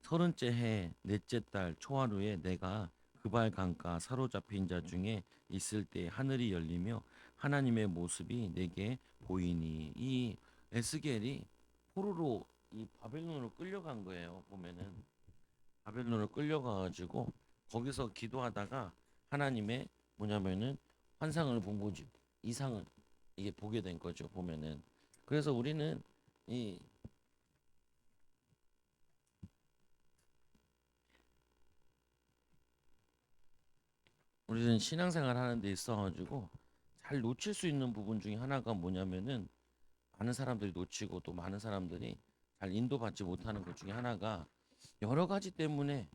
서른째 해 넷째 달 초하루에 내가 그발 강가 사로잡힌 자 중에 있을 때 하늘이 열리며 하나님의 모습이 내게 보이니. 이 에스겔이 포로로 이 바벨론으로 끌려간 거예요. 보면은 바벨론으로 끌려가가지고 거기서 기도하다가 하나님의 뭐냐면은 환상을 본 거죠. 이상을 이게 보게 된 거죠. 보면은 그래서 이 우리는 신앙생활 하는 데 있어가지고 잘 놓칠 수 있는 부분 중에 하나가 뭐냐면은 많은 사람들이 놓치고 또 많은 사람들이 잘 인도받지 못하는 것 중에 하나가 여러 가지 때문에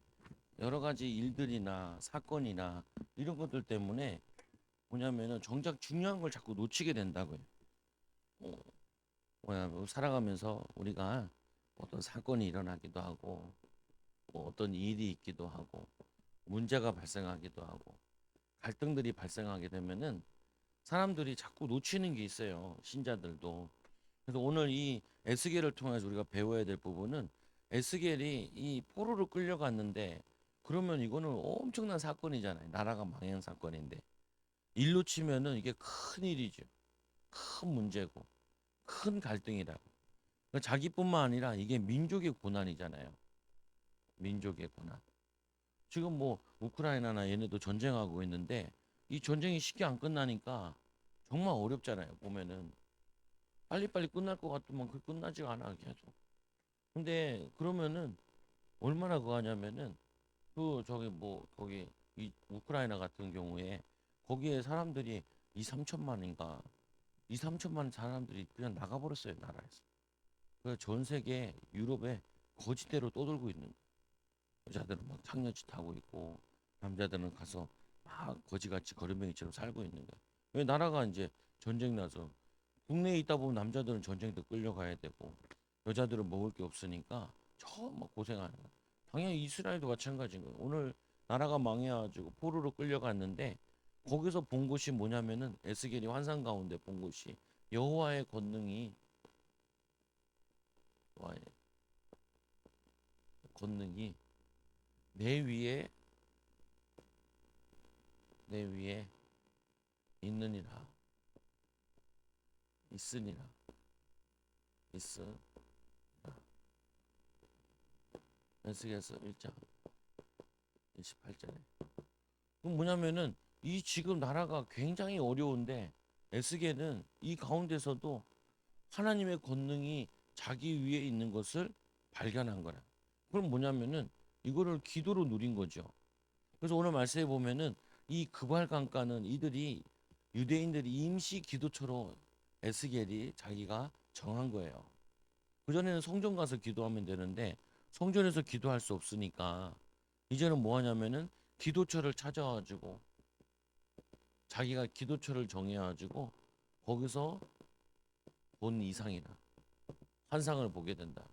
여러 가지 일들이나 사건이나 이런 것들 때문에 뭐냐면은 정작 중요한 걸 자꾸 놓치게 된다고요. 어, 뭐야 살아가면서 우리가 어떤 사건이 일어나기도 하고 뭐 어떤 일이 있기도 하고 문제가 발생하기도 하고 갈등들이 발생하게 되면은 사람들이 자꾸 놓치는 게 있어요. 신자들도. 그래서 오늘 이 에스겔을 통해서 우리가 배워야 될 부분은 에스겔이 이 포로로 끌려갔는데 그러면 이거는 엄청난 사건이잖아요. 나라가 망한 사건인데 일로 치면은 이게 큰 일이죠. 큰 문제고 큰 갈등이라고. 그러니까 자기뿐만 아니라 이게 민족의 고난이잖아요. 민족의 고난. 지금 뭐 우크라이나나 얘네도 전쟁하고 있는데 이 전쟁이 쉽게 안 끝나니까 정말 어렵잖아요. 보면은 빨리빨리 끝날 것 같더만 그 끝나지가 않아 계속. 근데 그러면은 얼마나 그거 하냐면은 그 저기 뭐 거기 이 우크라이나 같은 경우에 거기에 사람들이 2, 3천만인가 2, 3천만 사람들이 그냥 나가버렸어요 나라에서. 그래서 전 세계 유럽에 거지대로 떠돌고 있는 거예요. 여자들은 막 창녀짓 하고 있고 남자들은 가서 막 거지같이 거름뱅이처럼 살고 있는 거예요. 왜 나라가 이제 전쟁 나서 국내에 있다 보면 남자들은 전쟁도 끌려가야 되고 여자들은 먹을 게 없으니까 처음 막 고생하는 거예요. 당연히 이스라엘도 마찬가지인 거예요. 오늘 나라가 망해가지고 포로로 끌려갔는데 거기서 본 것이 뭐냐면은 에스겔이 환상 가운데 본 것이 여호와의 권능이 여호와의 권능이 내 위에 내 위에 있느니라 있으니라 있으 에스겔서 1장 28절에 그럼 뭐냐면은 이 지금 나라가 굉장히 어려운데 에스겔은 이 가운데서도 하나님의 권능이 자기 위에 있는 것을 발견한 거라. 그럼 뭐냐면은 이거를 기도로 누린 거죠. 그래서 오늘 말씀해 보면은 이 그발강가는 이들이 유대인들이 임시 기도처로 에스겔이 자기가 정한 거예요. 그전에는 성전 가서 기도하면 되는데 성전에서 기도할 수 없으니까 이제는 뭐 하냐면은 기도처를 찾아가지고 자기가 기도처를 정해가지고 거기서 본 이상이나 환상을 보게 된다.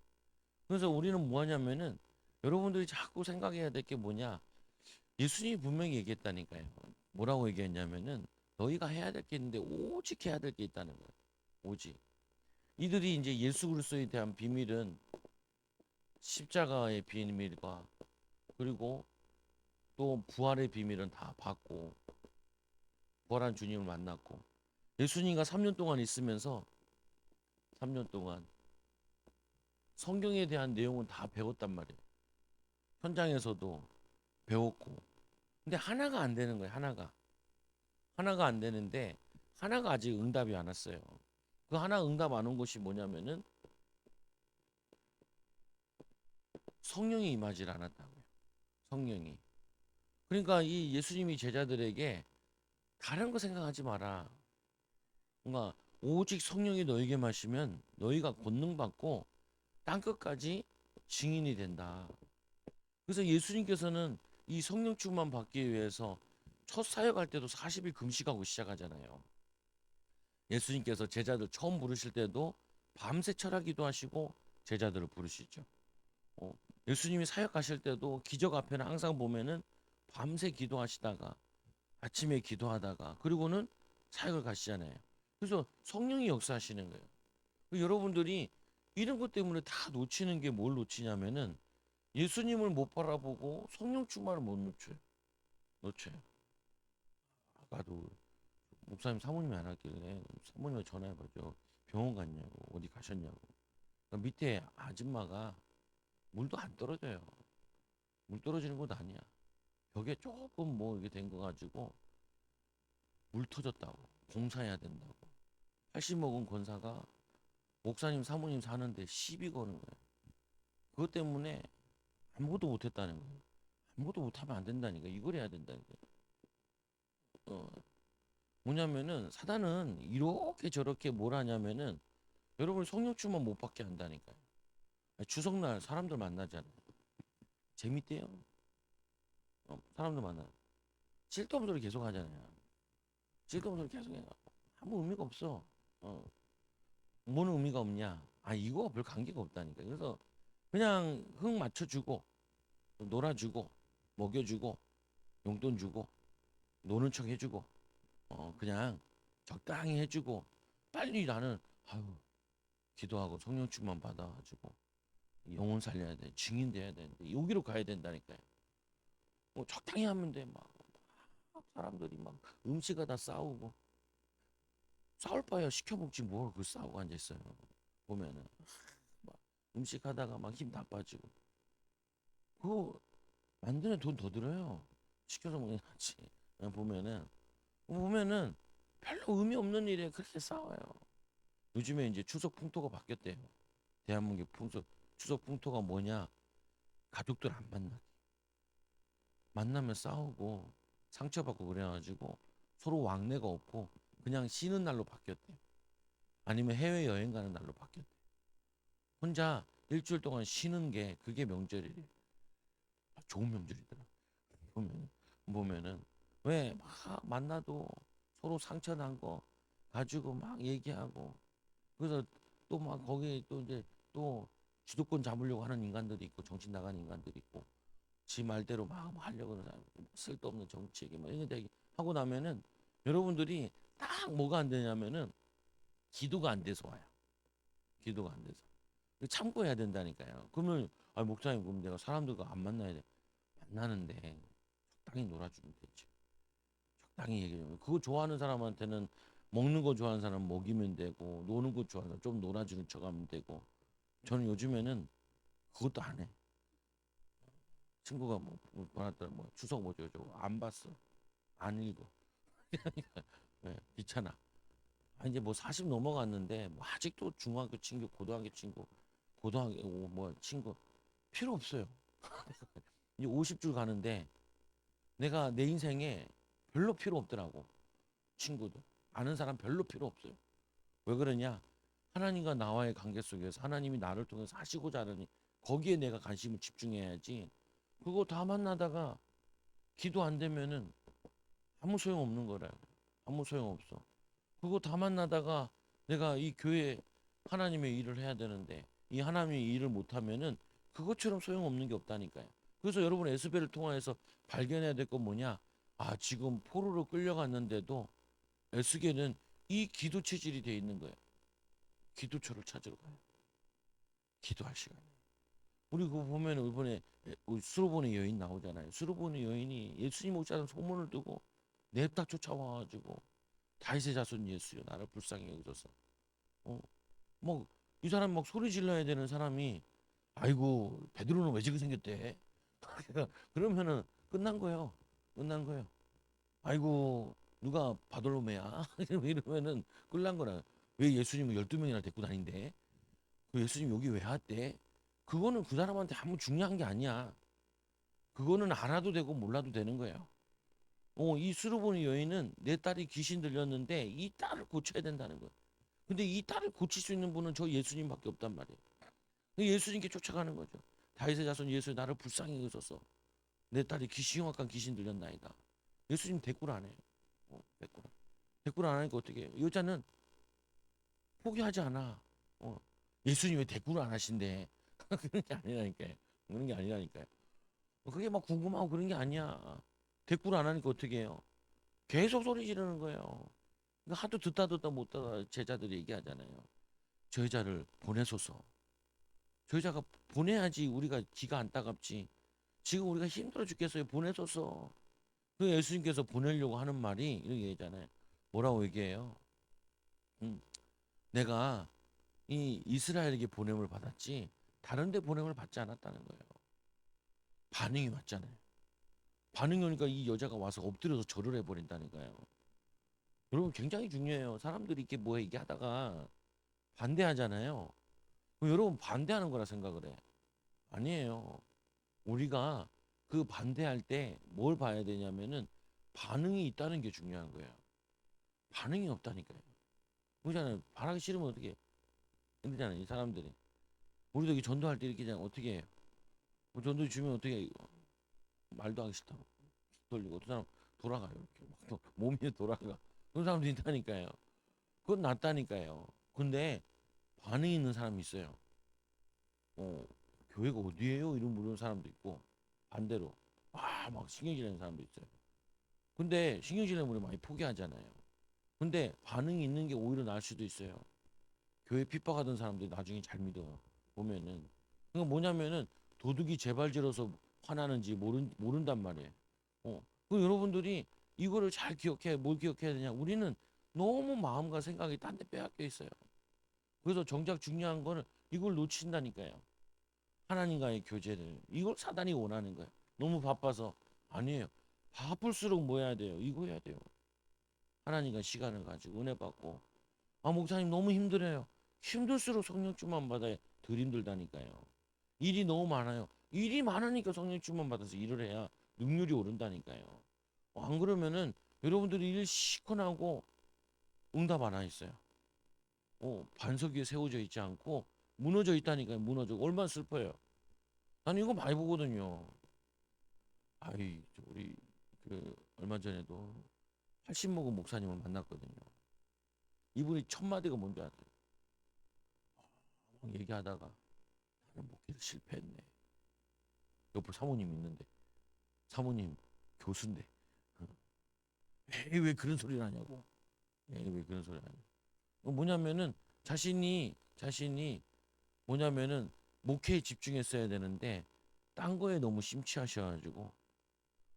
그래서 우리는 뭐 하냐면은 여러분들이 자꾸 생각해야 될 게 뭐냐? 예수님이 분명히 얘기했다니까요. 뭐라고 얘기했냐면은 너희가 해야 될 게 있는데 오직 해야 될 게 있다는 거예요. 오직. 이들이 이제 예수 그리스도에 대한 비밀은 십자가의 비밀과 그리고 또 부활의 비밀은 다 받고 부활한 주님을 만났고 예수님과 3년 동안 있으면서 3년 동안 성경에 대한 내용은 다 배웠단 말이에요. 현장에서도 배웠고. 근데 하나가 안 되는 거예요. 하나가 안 되는데 하나가 아직 응답이 안 왔어요. 그 하나 응답 안 온 것이 뭐냐면은 성령이 임하지 않았다고요. 성령이. 그러니까 이 예수님이 제자들에게 다른 거 생각하지 마라. 뭔가 오직 성령이 너에게 마시면 너희가 권능 받고 땅 끝까지 증인이 된다. 그래서 예수님께서는 이 성령 충만 받기 위해서 첫 사역할 때도 40일 금식하고 시작하잖아요. 예수님께서 제자들 처음 부르실 때도 밤새 철야 기도하시고 제자들을 부르시죠. 예수님이 사역하실 때도 기적 앞에는 항상 보면은 밤새 기도하시다가 아침에 기도하다가 그리고는 사역을 가시잖아요. 그래서 성령이 역사하시는 거예요. 여러분들이 이런 것 때문에 다 놓치는 게 뭘 놓치냐면은 예수님을 못 바라보고 성령 충만을 못 놓쳐요. 아까도 목사님 사모님이 안 왔길래 사모님한테 전화해봐죠. 병원 갔냐고, 어디 가셨냐고. 그러니까 밑에 아줌마가 물도 안 떨어져요. 물 떨어지는 곳 아니야. 벽에 조금 뭐 이게 된 거 가지고 물 터졌다고, 공사해야 된다고. 80 먹은 권사가 목사님 사모님 사는데 시비 거는 거예요. 그것 때문에 아무것도 못했다는 거예요. 아무것도 못하면 안 된다니까. 이걸 해야 된다니까. 어, 뭐냐면은 사단은 이렇게 저렇게 뭘 하냐면은 여러분 성령 충만 못 받게 한다니까요. 추석날 사람들 만나잖아요. 재밌대요. 사람들 만나. 쓸데없는 소리 계속 하잖아요. 쓸데없는 소리 계속 해. 아무 의미가 없어. 뭐는 의미가 없냐? 아, 이거 별 관계가 없다니까. 그래서 그냥 흥 맞춰주고 놀아주고 먹여주고 용돈 주고 노는 척 해주고 그냥 적당히 해주고 빨리 나는 아유 기도하고 성령 충만 받아가지고 영혼 살려야 돼, 증인 돼야 되는데 여기로 가야 된다니까요. 뭐 적당히 하면 돼. 막 사람들이 막 음식하다 싸우고 싸울 바에야 시켜 먹지 뭘 그 싸우고 앉아 있어요. 보면은 막 음식하다가 막 힘 다 빠지고 그거 만드는 돈 더 들어요. 시켜서 먹는 게 낫지. 보면은 별로 의미 없는 일에 그렇게 싸워요. 요즘에 이제 추석 풍토가 바뀌었대요. 대한민국 추석 풍토가 뭐냐? 가족들 안 만나. 만나면 싸우고 상처받고 그래가지고 서로 왕래가 없고 그냥 쉬는 날로 바뀌었대. 아니면 해외 여행 가는 날로 바뀌었대. 혼자 일주일 동안 쉬는 게 그게 명절이래. 좋은 명절이더라. 보면 보면은 왜 막 만나도 서로 상처 난 거 가지고 막 얘기하고 그래서 또 막 거기에 또 이제 또 주도권 잡으려고 하는 인간들이 있고 정신 나간 인간들이 있고 지 말대로 막 하려고 하는 사람 쓸데없는 정치 얘기 뭐 이런 얘기 하고 나면은 여러분들이 딱 뭐가 안 되냐면은 기도가 안 돼서 와요. 기도가 안 돼서 참고해야 된다니까요. 그러면 아 목사님 그럼 내가 사람들과 안 만나야 돼. 만나는데 적당히 놀아주면 되지. 적당히 얘기하면 그거 좋아하는 사람한테는 먹는 거 좋아하는 사람 먹이면 되고 노는 거 좋아하는 사람 좀 놀아주는 척하면 되고 저는 요즘에는 그것도 안 해. 친구가 뭐 보냈더라 뭐 추석 뭐죠 저거 안 봤어 안 읽어 네, 귀찮아. 아, 이제 뭐 40 넘어갔는데 뭐 아직도 중학교 친구 고등학교 친구 고등학교 뭐 친구 필요 없어요. 이제 50줄 가는데 내가 내 인생에 별로 필요 없더라고. 친구도 아는 사람 별로 필요 없어요. 왜 그러냐? 하나님과 나와의 관계 속에서 하나님이 나를 통해서 하시고자 하는 거기에 내가 관심을 집중해야지. 그거 다 만나다가 기도 안 되면은 아무 소용 없는 거라. 아무 소용 없어. 그거 다 만나다가 내가 이 교회 하나님의 일을 해야 되는데 이 하나님의 일을 못 하면은 그것처럼 소용 없는 게 없다니까요. 그래서 여러분 에스베를 통해서 발견해야 될 건 뭐냐? 아, 지금 포로로 끌려갔는데도 에스겔은 이 기도 체질이 돼 있는 거예요. 기도처를 찾으러 가요. 기도할 시간. 우리 그거 보면 이번에 수로보는 여인 나오잖아요. 수로보는 여인이 예수님 오시다는 소문을 두고 냅다 쫓아와가지고 다윗의 자손 예수여 나를 불쌍히 여기소서. 뭐이 사람 막 소리 질러야 되는 사람이 아이고 베드로는 왜 지금 생겼대? 그러면은 끝난 거예요. 끝난 거예요. 아이고 누가 바돌로메야? 이러면은 끝난 거라. 왜 예수님을 12명이나 데리고 다닌대? 그 예수님 여기 왜 왔대? 그거는 그 사람한테 아무 중요한 게 아니야. 그거는 알아도 되고 몰라도 되는 거예요. 이 수르보니 여인은 내 딸이 귀신 들렸는데 이 딸을 고쳐야 된다는 거예요. 근데 이 딸을 고칠 수 있는 분은 저 예수님밖에 없단 말이에요. 예수님께 쫓아가는 거죠. 다윗의 자손 예수 나를 불쌍히 여기소서. 내 딸이 흉악한 귀신 들렸나이다. 예수님 대꾸를 안 해요. 대꾸를 안 하니까 어떻게 해요? 여자는 포기하지 않아. 예수님 왜 대꾸를 안 하신대? 그런 게 아니라니까요. 그런 게 아니라니까요. 그게 막 궁금하고 그런 게 아니야. 대꾸를 안 하니까 어떻게 해요? 계속 소리 지르는 거예요. 그러니까 하도 듣다 못 듣다 제자들이 얘기하잖아요. 저 여자를 보내소서. 저 여자가 보내야지 우리가 기가 안 따갑지. 지금 우리가 힘들어 죽겠어요. 보내줬어. 그 예수님께서 보내려고 하는 말이 이렇게 얘기잖아요. 뭐라고 얘기해요? 음, 내가 이 이스라엘에게 보냄을 받았지 다른 데 보냄을 받지 않았다는 거예요. 반응이 왔잖아요. 반응이 오니까 이 여자가 와서 엎드려서 절을 해버린다니까요. 여러분 굉장히 중요해요. 사람들이 이렇게 뭐 얘기하다가 반대하잖아요. 그럼 여러분 반대하는 거라 생각을 해. 아니에요. 우리가 그 반대할 때 뭘 봐야 되냐면은 반응이 있다는 게 중요한 거예요. 반응이 없다니까요. 그러잖아요. 반하기 싫으면 어떻게 해? 그러잖아요. 이 사람들이. 우리도 이렇게 전도할 때 이렇게 그냥 어떻게 해요? 뭐 전도 주면 어떻게 해요? 말도 하기 싫다고 돌리고 어떤 사람 돌아가요. 이렇게 막 몸이 돌아가. 그런 사람도 있다니까요. 그건 낫다니까요. 근데 반응이 있는 사람이 있어요. 어, 교회가 어디예요? 이런 물은 사람도 있고 반대로 막 신경질 내는 사람도 있어요. 근데 신경질 내면 우리 많이 포기하잖아요. 근데 반응이 있는 게 오히려 나을 수도 있어요. 교회 핍박하던 사람들이 나중에 잘 믿어요. 보면은. 그러니까 뭐냐면은 도둑이 재발질러서 화나는지 모른단 말이에요. 그 여러분들이 이거를 잘 기억해. 뭘 기억해야 되냐? 우리는 너무 마음과 생각이 딴 데 빼앗겨 있어요. 그래서 정작 중요한 거는 이걸 놓친다니까요. 하나님과의 교제를. 이걸 사단이 원하는 거예요. 너무 바빠서. 아니에요. 바쁠수록 뭐 해야 돼요? 이거 해야 돼요. 하나님과 시간을 가지고 은혜 받고. 아, 목사님 너무 힘들어요. 힘들수록 성령 충만 받아야 덜 힘들다니까요. 일이 너무 많아요. 일이 많으니까 성령 충만 받아서 일을 해야 능률이 오른다니까요. 안 그러면은 여러분들이 일 시큰하고 응답 안 하겠어요. 반석 위에 세워져 있지 않고 무너져 있다니까요. 무너져. 얼마나 슬퍼요. 나는 이거 많이 보거든요. 우리 그 얼마 전에도 80 먹은 목사님을 만났거든요. 이분이 첫 마디가 뭔지 아세요? 막 얘기하다가 나는 목회를 실패했네. 옆에 사모님 있는데 사모님 교수인데 에이 왜 그런 소리를 하냐고. 에이 왜 그런 소리를 하냐. 뭐냐면은 자신이 뭐냐면은 목회에 집중했어야 되는데 딴 거에 너무 심취하셔가지고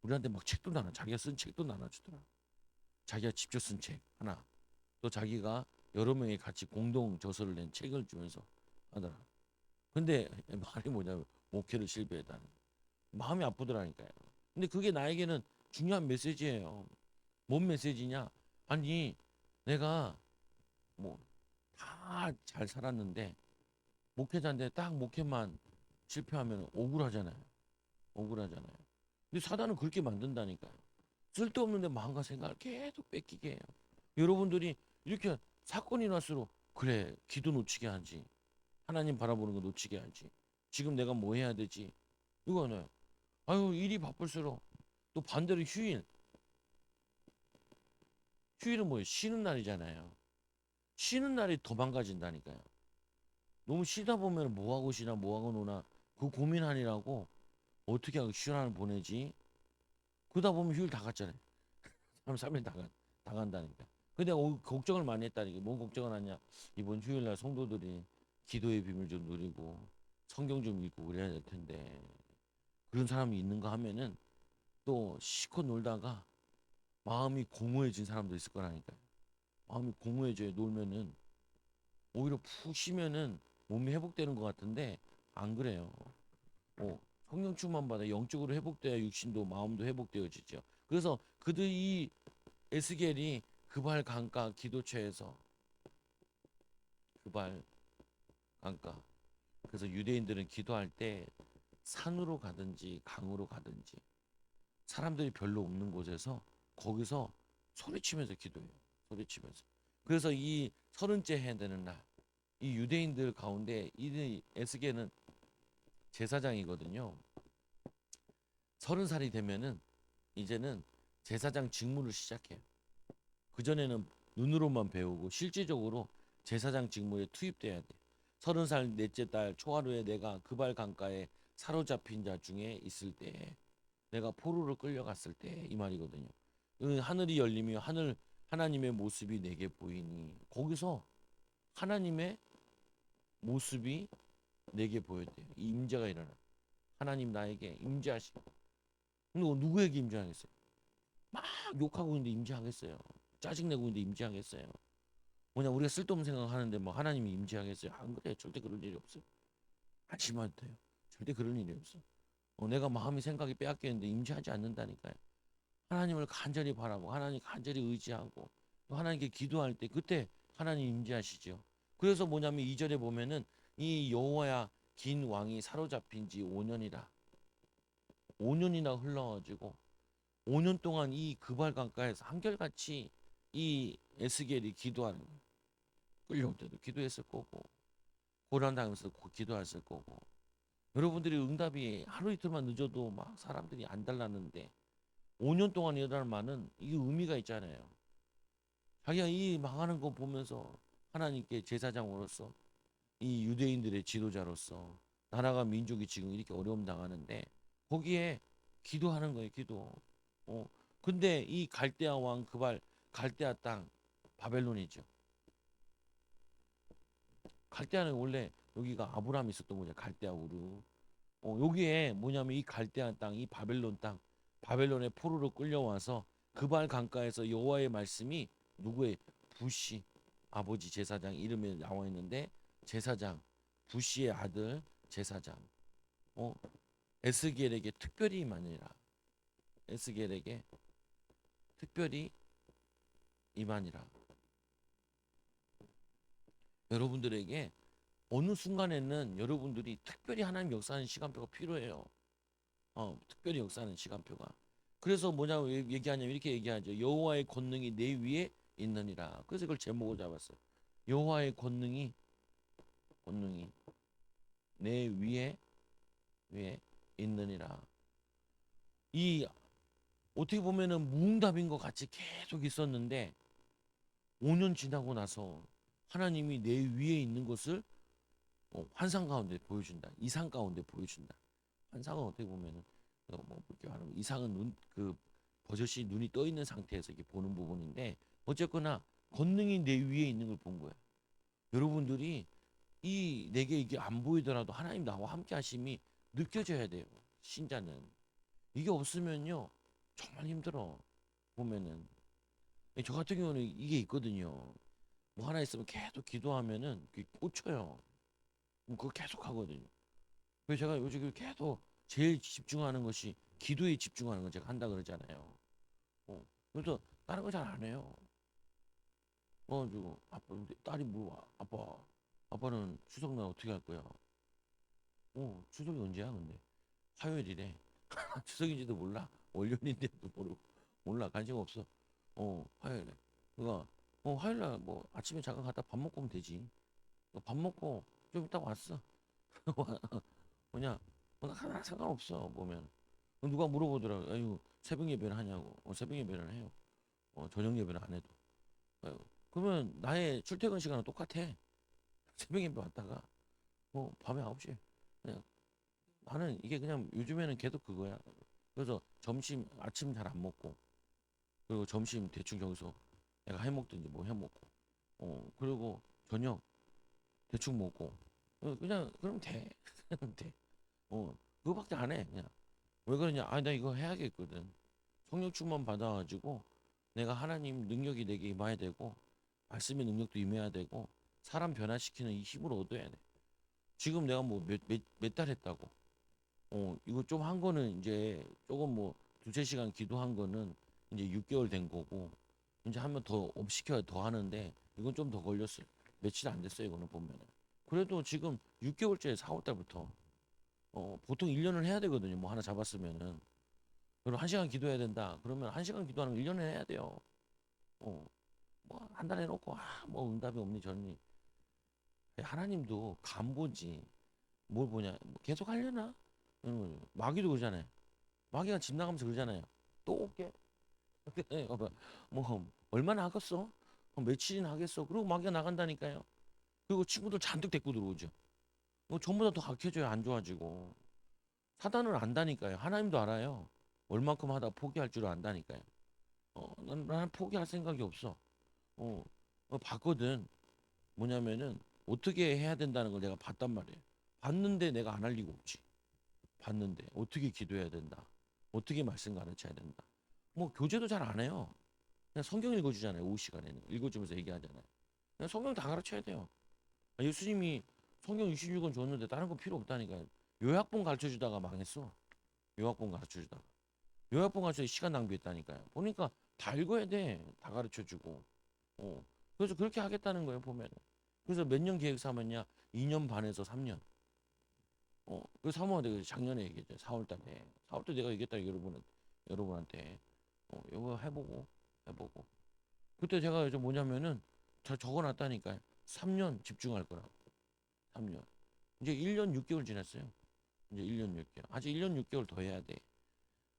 우리한테 막 책도 나눠 자기가 쓴 책도 나눠주더라. 자기가 직접 쓴 책 하나 또 자기가 여러 명이 같이 공동 저서를 낸 책을 주면서 하더라. 근데 말이 뭐냐면 목회를 실패했다는 마음이 아프더라니까요. 근데 그게 나에게는 중요한 메시지예요. 뭔 메시지냐? 아니 내가 뭐 다 잘 살았는데 목회자인데 딱 목회만 실패하면 억울하잖아요. 억울하잖아요. 근데 사단은 그렇게 만든다니까요. 쓸데없는데 마음과 생각을 계속 뺏기게 해요. 여러분들이 이렇게 사건이 날수록 그래 기도 놓치게 하지. 하나님 바라보는 거 놓치게 하지. 지금 내가 뭐 해야 되지? 이거는 아유 일이 바쁠수록 또 반대로 휴일은 뭐예요? 쉬는 날이잖아요. 쉬는 날이 더 망가진다니까요. 너무 쉬다 보면 뭐 하고 쉬나 뭐 하고 노나 그 고민하느라고 어떻게 하고 휴일 하나 보내지? 그러다 보면 휴일 다 갔잖아요. 3일 다 간다니까. 근데 걱정을 많이 했다니까. 뭔 걱정을 하냐? 이번 휴일날 성도들이 기도의 비밀 좀 누리고 성경 좀 읽고 그래야 될 텐데 그런 사람이 있는가 하면은 또 시컷 놀다가 마음이 공허해진 사람도 있을 거라니까요. 마음이 공허해져요. 놀면은 오히려 푹 쉬면은 몸이 회복되는 것 같은데 안 그래요. 성령 충만 받아 영적으로 회복돼야 육신도 마음도 회복되어지죠. 그래서 그들 이 에스겔이 그발 강가 기도처에서 그발 강가 그래서 유대인들은 기도할 때 산으로 가든지 강으로 가든지 사람들이 별로 없는 곳에서 거기서 소리치면서 기도해요. 소리치면서. 그래서 이 서른째 해야 되는 날, 이 유대인들 가운데 이 에스겔은 제사장이거든요. 30살이 되면은 이제는 제사장 직무를 시작해요. 그전에는 눈으로만 배우고 실질적으로 제사장 직무에 투입돼야 돼. 30살 넷째 달 초하루에 내가 그발 강가에 사로잡힌 자 중에 있을 때 내가 포로로 끌려갔을 때 이 말이거든요. 하늘이 열리며 하나님의 모습이 내게 보이니 거기서 하나님의 모습이 내게 보여돼요. 이 임재가 일어나. 하나님 나에게 임재하시고. 근데 누구에게 임재하겠어요? 막 욕하고 있는데 임재하겠어요? 짜증내고 있는데 임재하겠어요? 뭐냐 우리가 쓸데없는 생각하는데 뭐 하나님이 임재하겠어요? 안 그래. 절대 그럴 일이 없어요. 안심하도 돼요. 절대 그럴 일이 없어. 내가 마음이 생각이 빼앗기는데 임재하지 않는다니까요. 하나님을 간절히 바라보고 하나님 간절히 의지하고 또 하나님께 기도할 때 그때 하나님 임재하시죠. 그래서 뭐냐면 2절에 보면은 이 여호와야 긴 왕이 사로잡힌 지 5년이라 5년이나 흘러가지고 5년 동안 이 그발 강가에서 한결같이 이 에스겔이 기도하는 거예요. 끌려올 때도 기도했을 거고 고난 당하면서 기도했을 거고 여러분들이 응답이 하루 이틀만 늦어도 막 사람들이 안 달랐는데 5년 동안 일어날 만은 이게 의미가 있잖아요. 자기가 이 망하는 거 보면서 하나님께 제사장으로서 이 유대인들의 지도자로서 나라가 민족이 지금 이렇게 어려움 당하는데 거기에 기도하는 거예요. 기도. 어. 근데 이 갈대아 왕 그발 갈대아 땅 바벨론이죠. 갈대아는 원래 여기가 아브라함이 있었던 거죠. 갈대아 우르. 여기에 뭐냐면 이 갈대아 땅, 이 바벨론 땅, 바벨론의 포로로 끌려와서 그발 강가에서 여호와의 말씀이 누구의 부시 아버지 제사장 이름에 나와 있는데 제사장 부시의 아들 제사장 어 에스겔에게 특별히 임하니라. 에스겔에게 특별히 임하니라. 여러분들에게 어느 순간에는 여러분들이 특별히 하나님 역사하는 시간표가 필요해요. 특별히 역사하는 시간표가. 그래서 뭐냐고 얘기하냐면 이렇게 얘기하죠. 여호와의 권능이 내 위에 있느니라. 그래서 이걸 제목을 잡았어요. 여호와의 권능이 내 위에 있느니라. 이 어떻게 보면은 무응답인 것 같이 계속 있었는데 5년 지나고 나서 하나님이 내 위에 있는 것을 환상 가운데 보여준다. 이상 가운데 보여준다. 환상은 어떻게 보면은 뭐 이렇게 하는 이상은 그 버젓이 눈이 떠 있는 상태에서 이렇게 보는 부분인데 어쨌거나 권능이 내 위에 있는 걸 본 거예요. 여러분들이 이 내게 이게 안 보이더라도 하나님 나와 함께 하심이 느껴져야 돼요. 신자는 이게 없으면요 정말 힘들어 보면은 저 같은 경우는 이게 있거든요. 뭐 하나 있으면 계속 기도하면은 그게 꽂혀요. 그거 계속 하거든요. 그래서 제가 요즘 계속 제일 집중하는 것이 기도에 집중하는 거 제가 한다 그러잖아요. 그래서 다른 거 잘 안 해요. 그래가지고 아빠 근데 딸이 물어봐. 아빠는 추석날 어떻게 할 거야? 추석이 언제야 근데? 화요일이래. 추석인지도 몰라. 월요일인데도 모르고 몰라. 관심 없어. 화요일에. 그가 화요일날 뭐 아침에 잠깐 갔다 밥 먹고 오면 되지. 밥 먹고 좀 이따 왔어. 뭐냐? 하나 상관없어 보면. 누가 물어보더라고. 아유 새벽 예배를 하냐고. 새벽 예배를 해요. 저녁 예배를 안 해도. 아유, 그러면 나의 출퇴근 시간은 똑같아. 새벽 예배 왔다가 밤에 9시에 그냥 나는 이게 그냥 요즘에는 계속 그거야. 그래서 점심 아침 잘 안 먹고 그리고 점심 대충 여기서 내가 해 먹든지 뭐 해 먹고 그리고 저녁 대충 먹고 그냥 그럼 돼. 돼. 그거밖에 안 해. 그냥 왜 그러냐? 나 이거 해야겠거든. 성령 충만 받아가지고 내가 하나님 능력이 내게 임해야 되고 말씀의 능력도 임해야 되고 사람 변화시키는 이 힘을 얻어야 돼. 지금 내가 뭐 몇 달 했다고. 이거 좀 한 거는 이제 조금 뭐 두세 시간 기도한 거는 이제 6개월 된 거고 이제 한 번 더 업시켜야 더 하는데 이건 좀 더 걸렸어요. 며칠 안 됐어요. 이거는 보면은. 그래도 지금 6개월째 4월 달부터 보통 1년을 해야 되거든요. 뭐 하나 잡았으면은. 그리고 1시간 기도해야 된다. 그러면 1시간 기도하는 거 1년을 해야 돼요. 뭐 한 달 해놓고 뭐 응답이 없니 저니 하나님도 간보지 뭘 보냐 뭐 계속 하려나 이런 거죠. 마귀도 그러잖아요. 마귀가 집 나가면서 그러잖아요. 또 올게. 뭐 얼마나 하겠어? 며칠이나 하겠어? 그리고 마귀가 나간다니까요. 그리고 친구들 잔뜩 데리고 들어오죠. 전부 다 더 악해져야 안 좋아지고. 사단은 안다니까요. 하나님도 알아요. 얼만큼 하다 포기할 줄 안다니까요. 나는 포기할 생각이 없어. 봤거든. 뭐냐면은 어떻게 해야 된다는 걸 내가 봤단 말이에요. 봤는데 내가 안 할 리가 없지. 봤는데 어떻게 기도해야 된다. 어떻게 말씀 가르쳐야 된다. 뭐 교제도 잘 안 해요. 그냥 성경 읽어주잖아요. 오후 시간에는 읽어주면서 얘기하잖아요. 그냥 성경 다 가르쳐야 돼요. 예수님이 성경 66권 줬는데 다른 거 필요 없다니까요. 요약본 가르쳐 주다가 망했어. 요약본 가르쳐 주다가. 요약본 가르쳐 시간 낭비했다니까요. 보니까 다 읽어야 돼. 다 가르쳐 주고. 그래서 그렇게 하겠다는 거예요, 보면은. 그래서 몇 년 계획 삼았냐? 2년 반에서 3년. 그 사모한테 작년에 얘기했죠. 4월 달에. 4월 때 내가 얘기했다, 여러분한테. 이거 해보고. 그때 제가 좀 뭐냐면은, 적어 놨다니까요. 3년 집중할 거라고. 3년. 이제 1년 6개월 지났어요. 이제 1년 6개월. 아직 1년 6개월 더 해야 돼.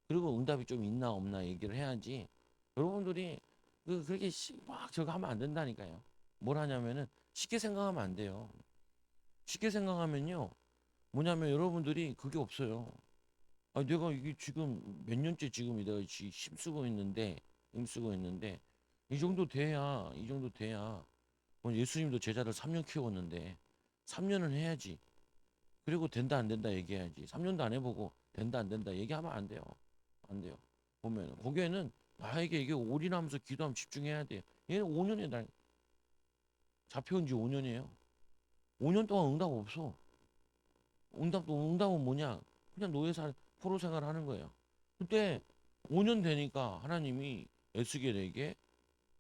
그리고 응답이 좀 있나 없나 얘기를 해야지. 여러분들이 그렇게 막 저거 하면 안 된다니까요. 뭘 하냐면은 쉽게 생각하면 안 돼요. 쉽게 생각하면요. 뭐냐면 여러분들이 그게 없어요. 아, 내가 이게 지금 몇 년째 지금 내가 힘쓰고 있는데 이 정도 돼야 뭐 예수님도 제자들 3년 키웠는데 3년은 해야지. 그리고 된다 안 된다 얘기해야지. 3년도 안 해보고 된다 안 된다 얘기하면 안 돼요. 안 돼요. 보면 거기에는 나에게 이게 올인하면서 기도하면 집중해야 돼. 얘는 5년에 날 잡혀온 지 5년이에요. 5년 동안 응답 없어. 응답은 뭐냐? 그냥 노예살 포로 생활하는 거예요. 그때 5년 되니까 하나님이 에스겔에게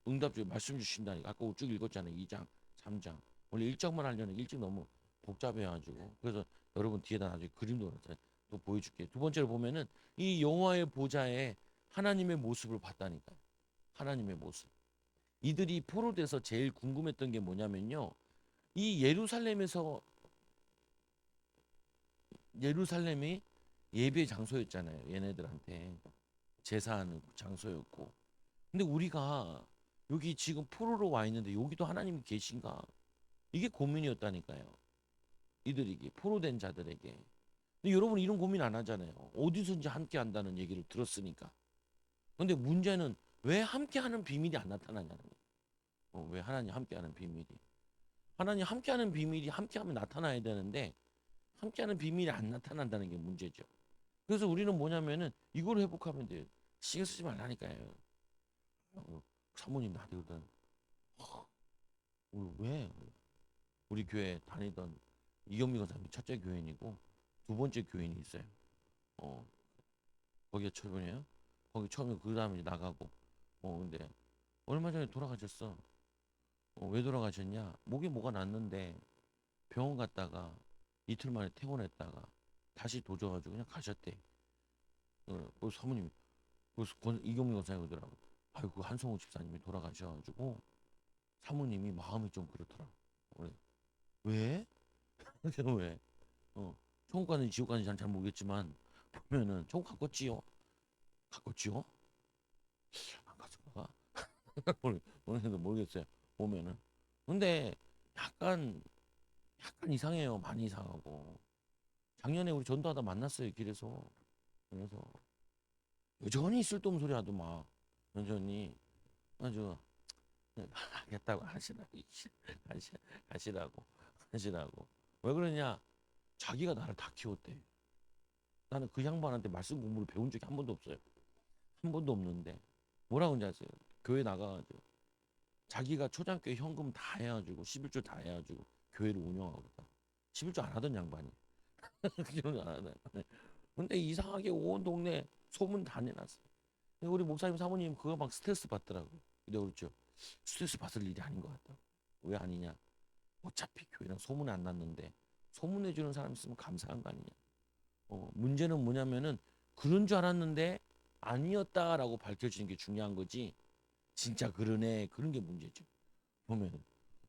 응답 주 말씀 주신다니까. 아까 쭉 읽었잖아요. 2장, 3장. 원래 1장만 하려는 일찍 너무 복잡해가지고. 그래서 여러분 뒤에다 나중에 그림도 또 보여줄게. 두 번째로 보면은 이 여호와의 보좌에 하나님의 모습을 봤다니까. 하나님의 모습. 이들이 포로돼서 제일 궁금했던 게 뭐냐면요. 이 예루살렘이 예배 장소였잖아요. 얘네들한테 제사하는 장소였고. 근데 우리가 여기 지금 포로로 와 있는데 여기도 하나님이 계신가? 이게 고민이었다니까요. 이들에게 포로된 자들에게. 근데 여러분 이런 고민 안 하잖아요. 어디선지 함께 한다는 얘기를 들었으니까. 근데 문제는 왜 함께하는 비밀이 안 나타나냐는 거예요. 왜 하나님 함께하는 비밀이? 하나님 함께하는 비밀이 함께하면 나타나야 되는데 함께하는 비밀이 안 나타난다는 게 문제죠. 그래서 우리는 뭐냐면은 이걸 회복하면 돼요. 신경 쓰지 말라니까요. 사모님 나한테 그러던 왜 우리 교회 다니던 이경미 권사님이 첫째 교인이고 두 번째 교인이 있어요. 어 거기가 처음이에요. 거기 처음에 그 다음에 나가고 근데 얼마 전에 돌아가셨어. 왜 돌아가셨냐? 목에 뭐가 났는데 병원 갔다가 이틀 만에 퇴원했다가 다시 도져가지고 그냥 가셨대. 그 사모님이 이경미 권사님 그러더라고. 아이고 한성우 집사님이 돌아가셔가지고 사모님이 마음이 좀 그렇더라고. 그래. 왜? 왜? 천국 가는지 지옥 가는지 잘 모르겠지만 보면은 천국 갔겠지요? 갔겠지요? 안 갔을까? 모르겠어요. 보면은. 근데 약간 이상해요. 많이 이상하고. 작년에 우리 전도하다 만났어요. 길에서. 그래서 여전히 쓸데없는 소리 하더만. 여전히 아주 하겠다고 하시라고. 왜 그러냐? 자기가 나를 다 키웠대. 나는 그 양반한테 말씀 공부를 배운 적이 한 번도 없어요. 한 번도 없는데 뭐라고 하는지 아세요? 교회 나가가지고 자기가 초장교회 현금 다 해가지고 11조 다 해가지고 교회를 운영하고 있다. 11조 안 하던 양반이. 그런 안 하던. 근데 이상하게 온 동네 소문 다 내놨어. 우리 목사님 사모님 그거 막 스트레스 받더라고. 근데 그렇죠. 스트레스 받을 일이 아닌 것 같다. 왜 아니냐? 어차피 교회는 소문 안 났는데 소문내주는 사람 있으면 감사한 거 아니냐? 문제는 뭐냐면은 그런 줄 알았는데 아니었다라고 밝혀지는 게 중요한 거지. 진짜 그러네 그런 게 문제죠. 보면은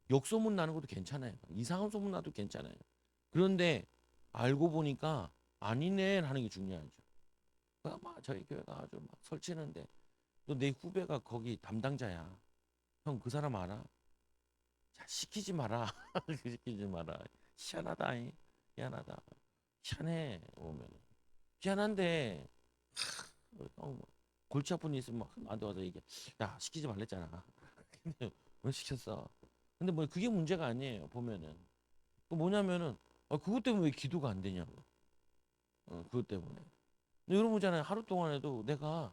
역소문 나는 것도 괜찮아요. 이상한 소문 나도 괜찮아요. 그런데 알고 보니까 아니네 하는 게 중요하죠. 막 저희 교회가 아주 막 설치는데 또 내 후배가 거기 담당자야. 형 그 사람 알아? 자 시키지 마라. 시키지 마라. 희한하다. 희한하다. 희한해 보면 희한한데 골치 아픈 일 있으면 막 나한테 와서 얘기해. 야 시키지 말랬잖아. 근데 왜 시켰어? 근데 뭐 그게 문제가 아니에요. 보면은 그 뭐냐면은 그것 때문에 왜 기도가 안 되냐고. 그것 때문에. 근데 여러분 있잖아요. 하루 동안에도 내가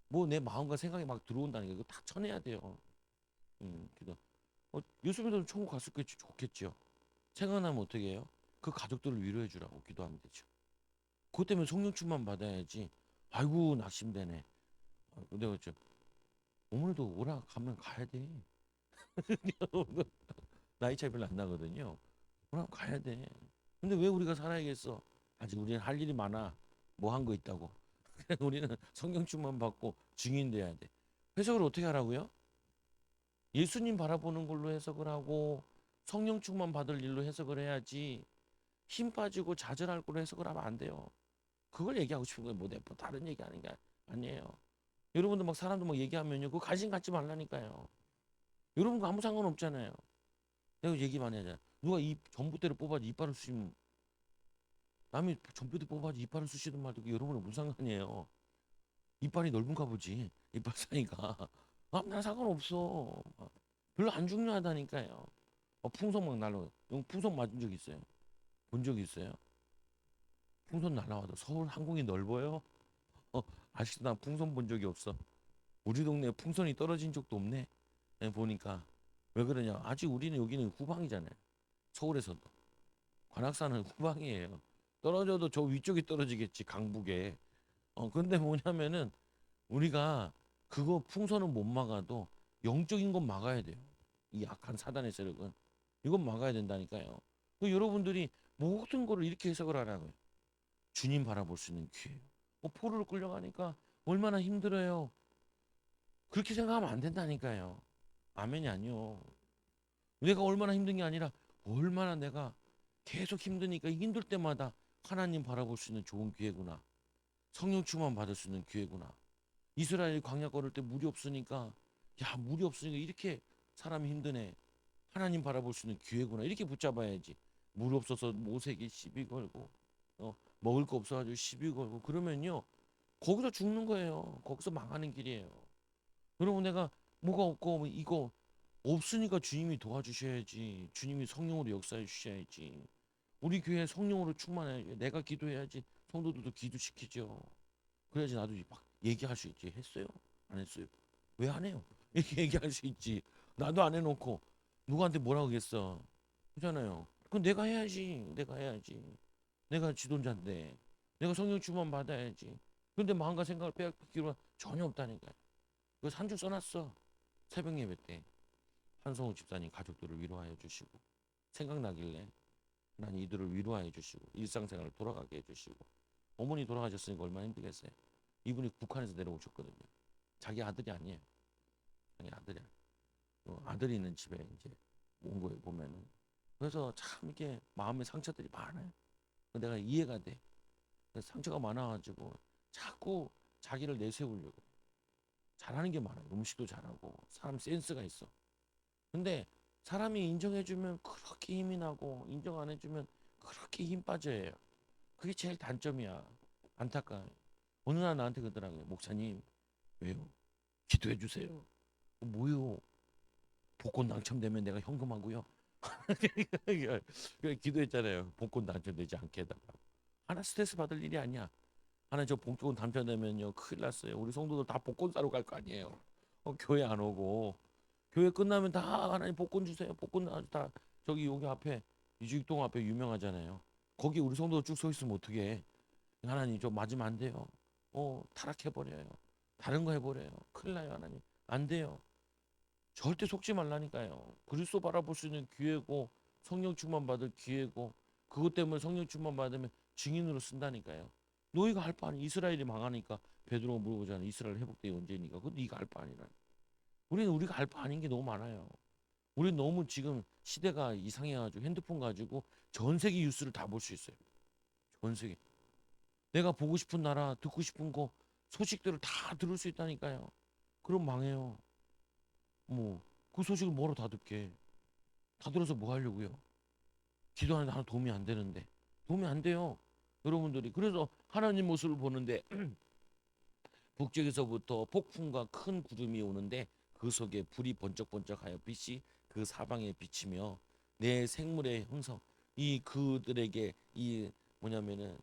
뭐 내 마음과 생각이 막 들어온다는 게 이거 다 쳐내야 돼요. 기도. 예수님도 천국 갔었겠지 좋겠죠. 생각나면 어떻게 해요? 그 가족들을 위로해 주라고 기도하면 되죠. 그것 때문에 성령 충만 받아야지. 아이고 낙심되네. 근데 그죠. 어머니도 오라 가면 가야 돼. 나이 차이 별로 안 나거든요. 오라 가야 돼. 근데 왜 우리가 살아야겠어? 아직 우리는 할 일이 많아. 뭐 한 거 있다고. 우리는 성령 충만 받고 증인 돼야 돼. 해석을 어떻게 하라고요? 예수님 바라보는 걸로 해석을 하고 성령 충만 받을 일로 해석을 해야지 힘 빠지고 좌절할 걸로 해석을 하면 안 돼요. 그걸 얘기하고 싶은 거예요. 뭐 다른 얘기 하는 게 아니에요. 여러분들 막 사람들 막 얘기하면요. 그거 관심 갖지 말라니까요. 여러분과 아무 상관없잖아요. 내가 얘기 많이 하잖아. 누가 이 전봇대를 뽑아서 이빨을 쑤시면 남이 전봇대 뽑아서 이빨을 쑤시든 말든 여러분은 무슨 상관이에요. 이빨이 넓은가 보지. 이빨 사이가. 난 상관없어. 별로 안 중요하다니까요. 풍선 막 날라. 형 풍선 맞은 적 있어요? 본 적 있어요? 풍선 날라와도 서울 항공이 넓어요? 어, 아직도 난 풍선 본 적이 없어. 우리 동네에 풍선이 떨어진 적도 없네. 보니까 왜 그러냐? 아직 우리는 여기는 후방이잖아요. 서울에서도 관악산은 후방이에요. 떨어져도 저 위쪽이 떨어지겠지 강북에. 근데 뭐냐면은 우리가 그거 풍선은 못 막아도 영적인 건 막아야 돼요. 이 악한 사단의 세력은 이건 막아야 된다니까요. 여러분들이 모든 거를 이렇게 해석을 하라고요. 주님 바라볼 수 있는 기회예요. 포로로 끌려가니까 얼마나 힘들어요. 그렇게 생각하면 안 된다니까요. 아멘이 아니요. 내가 얼마나 힘든 게 아니라 얼마나 내가 계속 힘드니까 힘들 때마다 하나님 바라볼 수 있는 좋은 기회구나. 성령 충만 받을 수 있는 기회구나. 이스라엘 광야 걸을 때 물이 없으니까 야 물이 없으니까 이렇게 사람이 힘드네. 하나님 바라볼 수 있는 기회구나. 이렇게 붙잡아야지. 물 없어서 모세에게 시비 걸고 먹을 거 없어가지고 시비 걸고 그러면요 거기서 죽는 거예요. 거기서 망하는 길이에요. 여러분 내가 뭐가 없고 뭐 이거 없으니까 주님이 도와주셔야지. 주님이 성령으로 역사해 주셔야지. 우리 교회 성령으로 충만해. 내가 기도해야지. 성도들도 기도시키죠. 그래야지 나도 막 얘기할 수 있지. 했어요? 안 했어요? 왜 안 해요? 이렇게 얘기할 수 있지. 나도 안 해놓고 누구한테 뭐라고 하겠어. 그렇잖아요. 그럼 내가 해야지. 내가 해야지. 내가 지도자인데. 내가 성령 충만 받아야지. 근데 마음과 생각을 빼앗기로 전혀 없다니까요. 그래서 한 줄 써놨어. 새벽 예배 때. 한성우 집사님 가족들을 위로하여 주시고 생각나길래 난 이들을 위로하여 주시고 일상생활을 돌아가게 해주시고 어머니 돌아가셨으니까 얼마나 힘들겠어요. 이분이 북한에서 내려오셨거든요. 자기 아들이 아니에요. 자기 아들이 아니에요. 아들이 있는 집에 이제 온 거예요 보면은. 그래서 참 이게 마음의 상처들이 많아요. 내가 이해가 돼. 상처가 많아가지고 자꾸 자기를 내세우려고 잘하는 게 많아요. 음식도 잘하고 사람 센스가 있어. 근데 사람이 인정해주면 그렇게 힘이 나고 인정 안 해주면 그렇게 힘 빠져요. 그게 제일 단점이야. 안타까워요. 어느 날 나한테 그러더라고요. 목사님 왜요? 기도해 주세요. 뭐요? 복권 당첨되면 내가 현금하고요. 기도했잖아요. 복권 당첨되지 않게 해달라고. 하나 스트레스 받을 일이 아니야. 하나 저 복권 당첨되면요 큰일 났어요. 우리 성도들 다 복권 사러 갈 거 아니에요. 교회 안 오고 교회 끝나면 다 하나님 복권 주세요. 복권 다 저기 여기 앞에 이주익동 앞에 유명하잖아요. 거기 우리 성도들 쭉 서 있으면 어떻게 해? 하나님 저 맞으면 안 돼요. 타락해 버려요. 다른 거 해버려요. 큰일 나요 하나님. 안 돼요. 절대 속지 말라니까요. 그리스도 바라볼 수 있는 기회고 성령 충만 받을 기회고 그것 때문에 성령 충만 받으면 증인으로 쓴다니까요. 너희가 할 바 아니 이스라엘이 망하니까 베드로가 물어보잖아. 이스라엘 회복되기 언제니까. 그거 네가 할 바 아니라. 우리는 우리가 할 바 아닌 게 너무 많아요. 우리는 너무 지금 시대가 이상해가지고 핸드폰 가지고 전 세계 뉴스를 다 볼 수 있어요. 전 세계. 내가 보고 싶은 나라, 듣고 싶은 거 소식들을 다 들을 수 있다니까요. 그럼 망해요. 그 소식을 뭐로 다 듣게. 다 들어서 뭐 하려고요? 기도하는데 하나 도움이 안 되는데. 도움이 안 돼요. 여러분들이. 그래서 하나님 모습을 보는데 북쪽에서부터 폭풍과 큰 구름이 오는데 그 속에 불이 번쩍번쩍하여 빛이 그 사방에 비치며 내 생물의 형성. 이 그들에게 이 뭐냐면은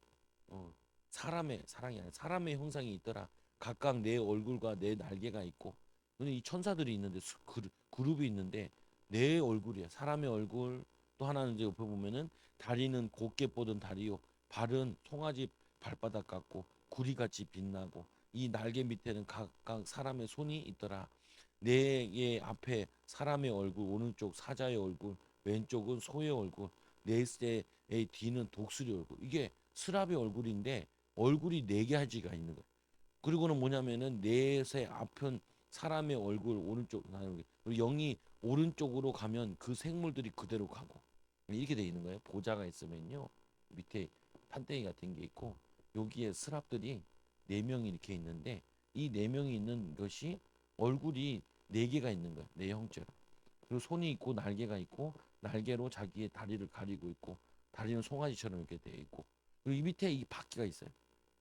어, 사람의 사랑이 아니라 사람의 형상이 있더라. 각각 내 얼굴과 내 날개가 있고. 근데 이 천사들이 있는데 그룹이 있는데 내 얼굴이야. 사람의 얼굴. 또 하나는 이제 옆에 보면은 다리는 곱게 뻗은 다리요. 발은 송아지 발바닥 같고 구리같이 빛나고 이 날개 밑에는 각각 사람의 손이 있더라. 내 앞에 사람의 얼굴, 오른쪽 사자의 얼굴, 왼쪽은 소의 얼굴, 넷의 뒤는 독수리 얼굴. 이게 스랍의 얼굴인데 얼굴이 네 가지가 있는 거예요. 그리고는 뭐냐면은 넷의 앞은 사람의 얼굴 오른쪽 그리고 영이 오른쪽으로 가면 그 생물들이 그대로 가고 이렇게 돼 있는 거예요. 보좌가 있으면요 밑에 판때기 같은 게 있고 여기에 스랍들이 네 명이 이렇게 있는데 이 네 명이 있는 것이 얼굴이 네 개가 있는 거예요. 네 형체로. 그리고 손이 있고 날개가 있고 날개로 자기의 다리를 가리고 있고 다리는 송아지처럼 이렇게 돼 있고 그리고 이 밑에 이 바퀴가 있어요.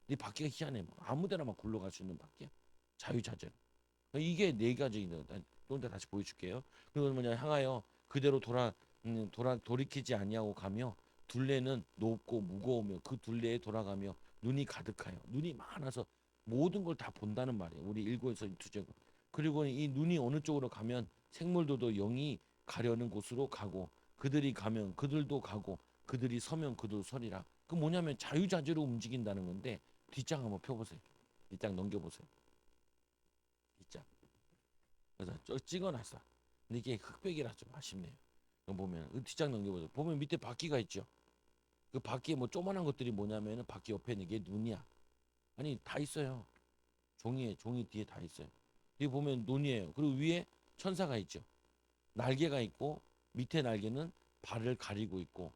이 바퀴가 희한해. 막 아무데나 막 굴러갈 수 있는 바퀴야. 자유자재로. 이게 네 가지 있는 거다. 좀 이따 다시 보여줄게요. 그리고 뭐냐 향하여 그대로 돌이키지 아니하고 가며 둘레는 높고 무거우며 그 둘레에 돌아가며 눈이 가득하여 눈이 많아서 모든 걸 다 본다는 말이에요. 우리 일고에서 투제고. 그리고 이 눈이 어느 쪽으로 가면 생물들도 영이 가려는 곳으로 가고 그들이 가면 그들도 가고 그들이 서면 그들도 서리라. 그 뭐냐면 자유자재로 움직인다는 건데 뒷장 한번 펴보세요. 뒷장 넘겨보세요. 뒷장. 그래서 찍어놨어. 근데 이게 흑백이라 좀 아쉽네요. 이거 보면 뒷장 넘겨보세요. 보면 밑에 바퀴가 있죠. 그 바퀴에 뭐 조그만한 것들이 뭐냐면은 바퀴 옆에 있는 게 눈이야. 아니 다 있어요. 종이 뒤에 다 있어요. 여기 보면 눈이에요. 그리고 위에 천사가 있죠. 날개가 있고 밑에 날개는 발을 가리고 있고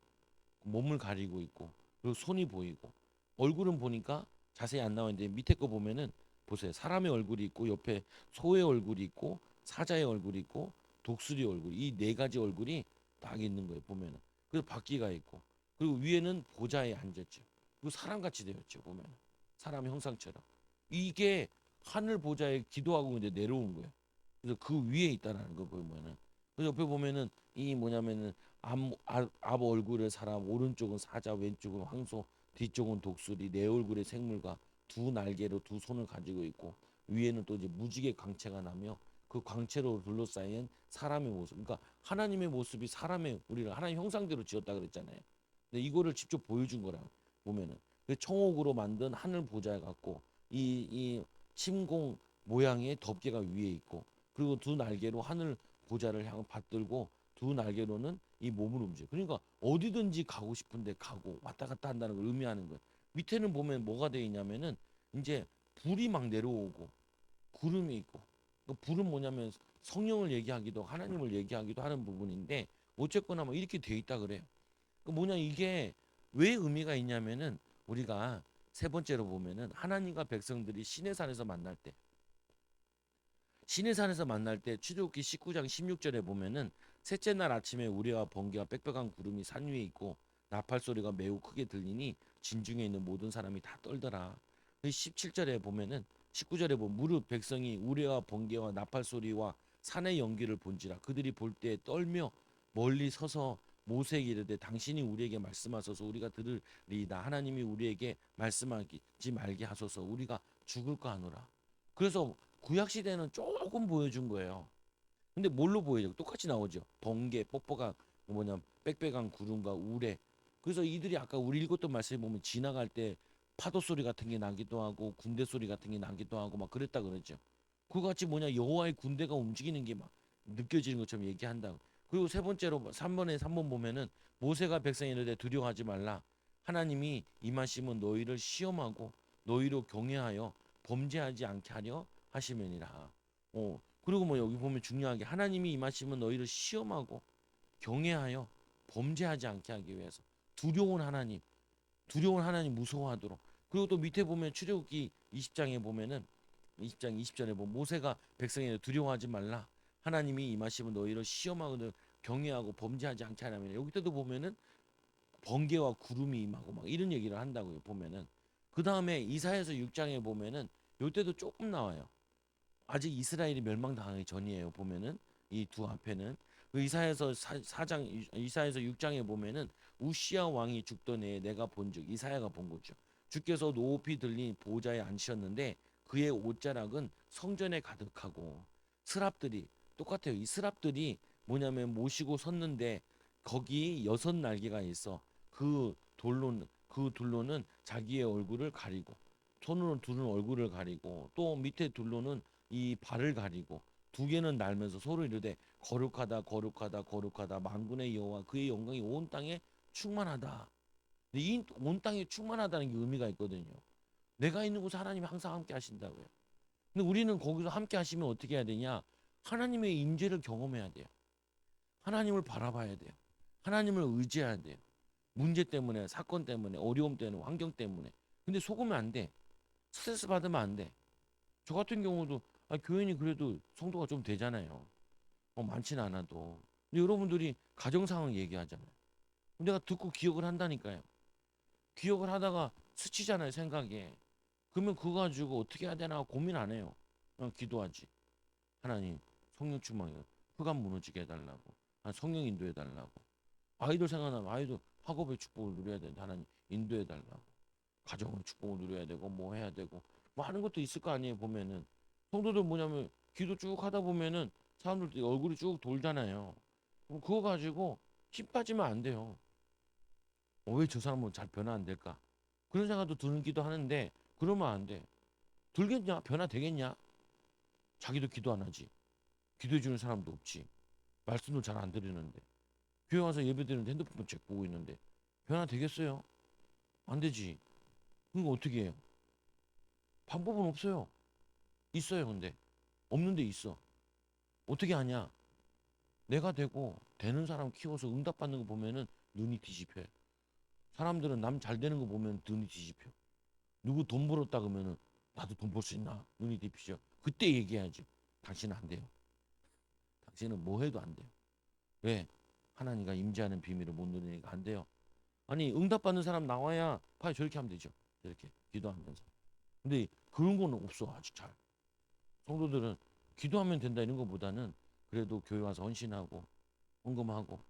몸을 가리고 있고 그리고 손이 보이고 얼굴은 보니까 자세히 안 나와 있는데 밑에 거 보면은 보세요. 사람의 얼굴이 있고 옆에 소의 얼굴이 있고 사자의 얼굴이 있고 독수리 얼굴 이 네 가지 얼굴이 딱 있는 거예요. 보면은 그리고 바퀴가 있고 그리고 위에는 보좌에 앉았죠. 그리고 사람같이 되었죠. 보면은 사람 형상처럼 이게 하늘 보좌에 기도하고 이제 내려온 거예요. 그래서 그 위에 있다라는 거 보면은 그 옆에 보면은 이 뭐냐면은 앞 얼굴의 사람 오른쪽은 사자 왼쪽은 황소 뒤쪽은 독수리 내 얼굴의 생물과 두 날개로 두 손을 가지고 있고 위에는 또 이제 무지개 광채가 나며 그 광채로 둘러싸인 사람의 모습 그러니까 하나님의 모습이 사람의 우리를 하나님 형상대로 지었다 그랬잖아요. 근데 이거를 직접 보여준 거라 보면은 그 청옥으로 만든 하늘 보좌 같고 이 침공 모양의 덮개가 위에 있고 그리고 두 날개로 하늘 보좌를 향 받들고 두 날개로는 이 몸을 움직여. 그러니까 어디든지 가고 싶은데 가고 왔다 갔다 한다는 걸 의미하는 거예요. 밑에는 보면 뭐가 되어 있냐면은 이제 불이 막 내려오고 구름이 있고 그 불은 뭐냐면 성령을 얘기하기도 하나님을 얘기하기도 하는 부분인데 어쨌거나 뭐 이렇게 되어 있다 그래요. 그 뭐냐 이게 왜 의미가 있냐면은 우리가 세 번째로 보면은 하나님과 백성들이 시내산에서 만날 때 시내산에서 만날 때 출애굽기 19장 16절에 보면은 셋째 날 아침에 우레와 번개와 빽빽한 구름이 산 위에 있고 나팔 소리가 매우 크게 들리니 진중에 있는 모든 사람이 다 떨더라. 17절에 보면은 19절에 보면 무릇 백성이 우레와 번개와 나팔 소리와 산의 연기를 본지라 그들이 볼 때 떨며 멀리 서서 모세에게 이르되 당신이 우리에게 말씀하소서 우리가 들으리이다 하나님이 우리에게 말씀하지 말게 하소서 우리가 죽을까 하노라. 그래서 구약 시대는 조금 보여준 거예요. 근데 뭘로 보여요? 똑같이 나오죠. 번개, 뻑뻑한 뭐냐, 빽빽한 구름과 우레. 그래서 이들이 아까 우리 읽었던 말씀에 보면 지나갈 때 파도 소리 같은 게 나기도 하고 군대 소리 같은 게 나기도 하고 막 그랬다 그랬죠. 그거 같이 뭐냐 여호와의 군대가 움직이는 게 막 느껴지는 것처럼 얘기한다. 그리고 세 번째로 3번에 3번 보면은 모세가 백성에 이르되 두려워하지 말라. 하나님이 임하시면 너희를 시험하고 너희로 경외하여 범죄하지 않게 하려 하시면이라. 그리고 뭐 여기 보면 중요하게 하나님이 임하시면 너희를 시험하고 경외하여 범죄하지 않게 하기 위해서 두려운 하나님 무서워하도록. 그리고 또 밑에 보면 출애굽기 20장에 보면은 20장 20절에 보면 모세가 백성에게 두려워하지 말라. 하나님이 임하시면 너희를 시험하고 경외하고 범죄하지 않게 하려면 여기 때도 보면은 번개와 구름이 임하고 막 이런 얘기를 한다고요. 보면은 그 다음에 이사야서 6장에 보면은 요때도 조금 나와요. 아직 이스라엘이 멸망당하기 전이에요. 보면은 이 두 앞에는 그 이사에서 사장 이사에서 6장에 보면은 우시야 왕이 죽던 해에 내가 본즉 이사야가 본 거죠. 주께서 높이 들린 보좌에 앉으셨는데 그의 옷자락은 성전에 가득하고 스랍들이 똑같아요. 이 스랍들이 뭐냐면 모시고 섰는데 거기 6날개가 있어. 그 둘로는 자기의 얼굴을 가리고 손으로 둘은 얼굴을 가리고 또 밑에 둘로는 이 발을 가리고 두 개는 날면서 서로 이르되 거룩하다 거룩하다 거룩하다 만군의 여호와 그의 영광이 온 땅에 충만하다. 근데 이 온 땅에 충만하다는 게 의미가 있거든요. 내가 있는 곳에 하나님이 항상 함께 하신다고요. 근데 우리는 거기서 함께 하시면 어떻게 해야 되냐? 하나님의 임재를 경험해야 돼요. 하나님을 바라봐야 돼요. 하나님을 의지해야 돼요. 문제 때문에, 사건 때문에, 어려움 때문에, 환경 때문에. 근데 속으면 안 돼. 스트레스 받으면 안 돼. 저 같은 경우도 교인이 그래도 성도가 좀 되잖아요. 많지는 않아도. 근데 여러분들이 가정 상황 얘기하잖아요. 내가 듣고 기억을 한다니까요. 기억을 하다가 스치잖아요, 생각에. 그러면 그거 가지고 어떻게 해야 되나 고민 안 해요. 그냥 기도하지. 하나님, 성령 충만해. 흑암 무너지게 해달라고. 성령 인도해 달라고. 아이들 생각나면 아이들 학업의 축복을 누려야 되는데 하나님 인도해 달라고. 가정의 축복을 누려야 되고 뭐 해야 되고 뭐 하는 것도 있을 거 아니에요 보면은. 성도들 뭐냐면 기도 쭉 하다 보면은 사람들 얼굴이 쭉 돌잖아요. 그럼 그거 가지고 힘 빠지면 안 돼요. 왜 저 사람은 잘 변화 안 될까? 그런 생각도 들기도 하는데 그러면 안 돼. 들겠냐? 변화 되겠냐? 자기도 기도 안 하지. 기도해 주는 사람도 없지. 말씀도 잘 안 들리는데. 교회 와서 예배 드리는데 핸드폰 책 보고 있는데 변화 되겠어요? 안 되지. 그럼 어떻게 해요? 방법은 없어요. 있어요, 근데. 없는데 있어. 어떻게 하냐? 내가 되고 되는 사람 키워서 응답받는 거 보면은 눈이 뒤집혀요. 사람들은 남 잘 되는 거 보면 눈이 뒤집혀. 누구 돈 벌었다 그러면은 나도 돈 벌 수 있나? 눈이 뒤집혀. 그때 얘기해야지. 당신은 안 돼요. 당신은 뭐 해도 안 돼요. 왜? 하나님과 임재하는 비밀을 못 누리니까 안 돼요. 아니 응답받는 사람 나와야 파이 저렇게 하면 되죠. 저렇게 기도하면서. 근데 그런 거는 없어 아직 잘. 성도들은 기도하면 된다 이런 것보다는 그래도 교회 와서 헌신하고 헌금하고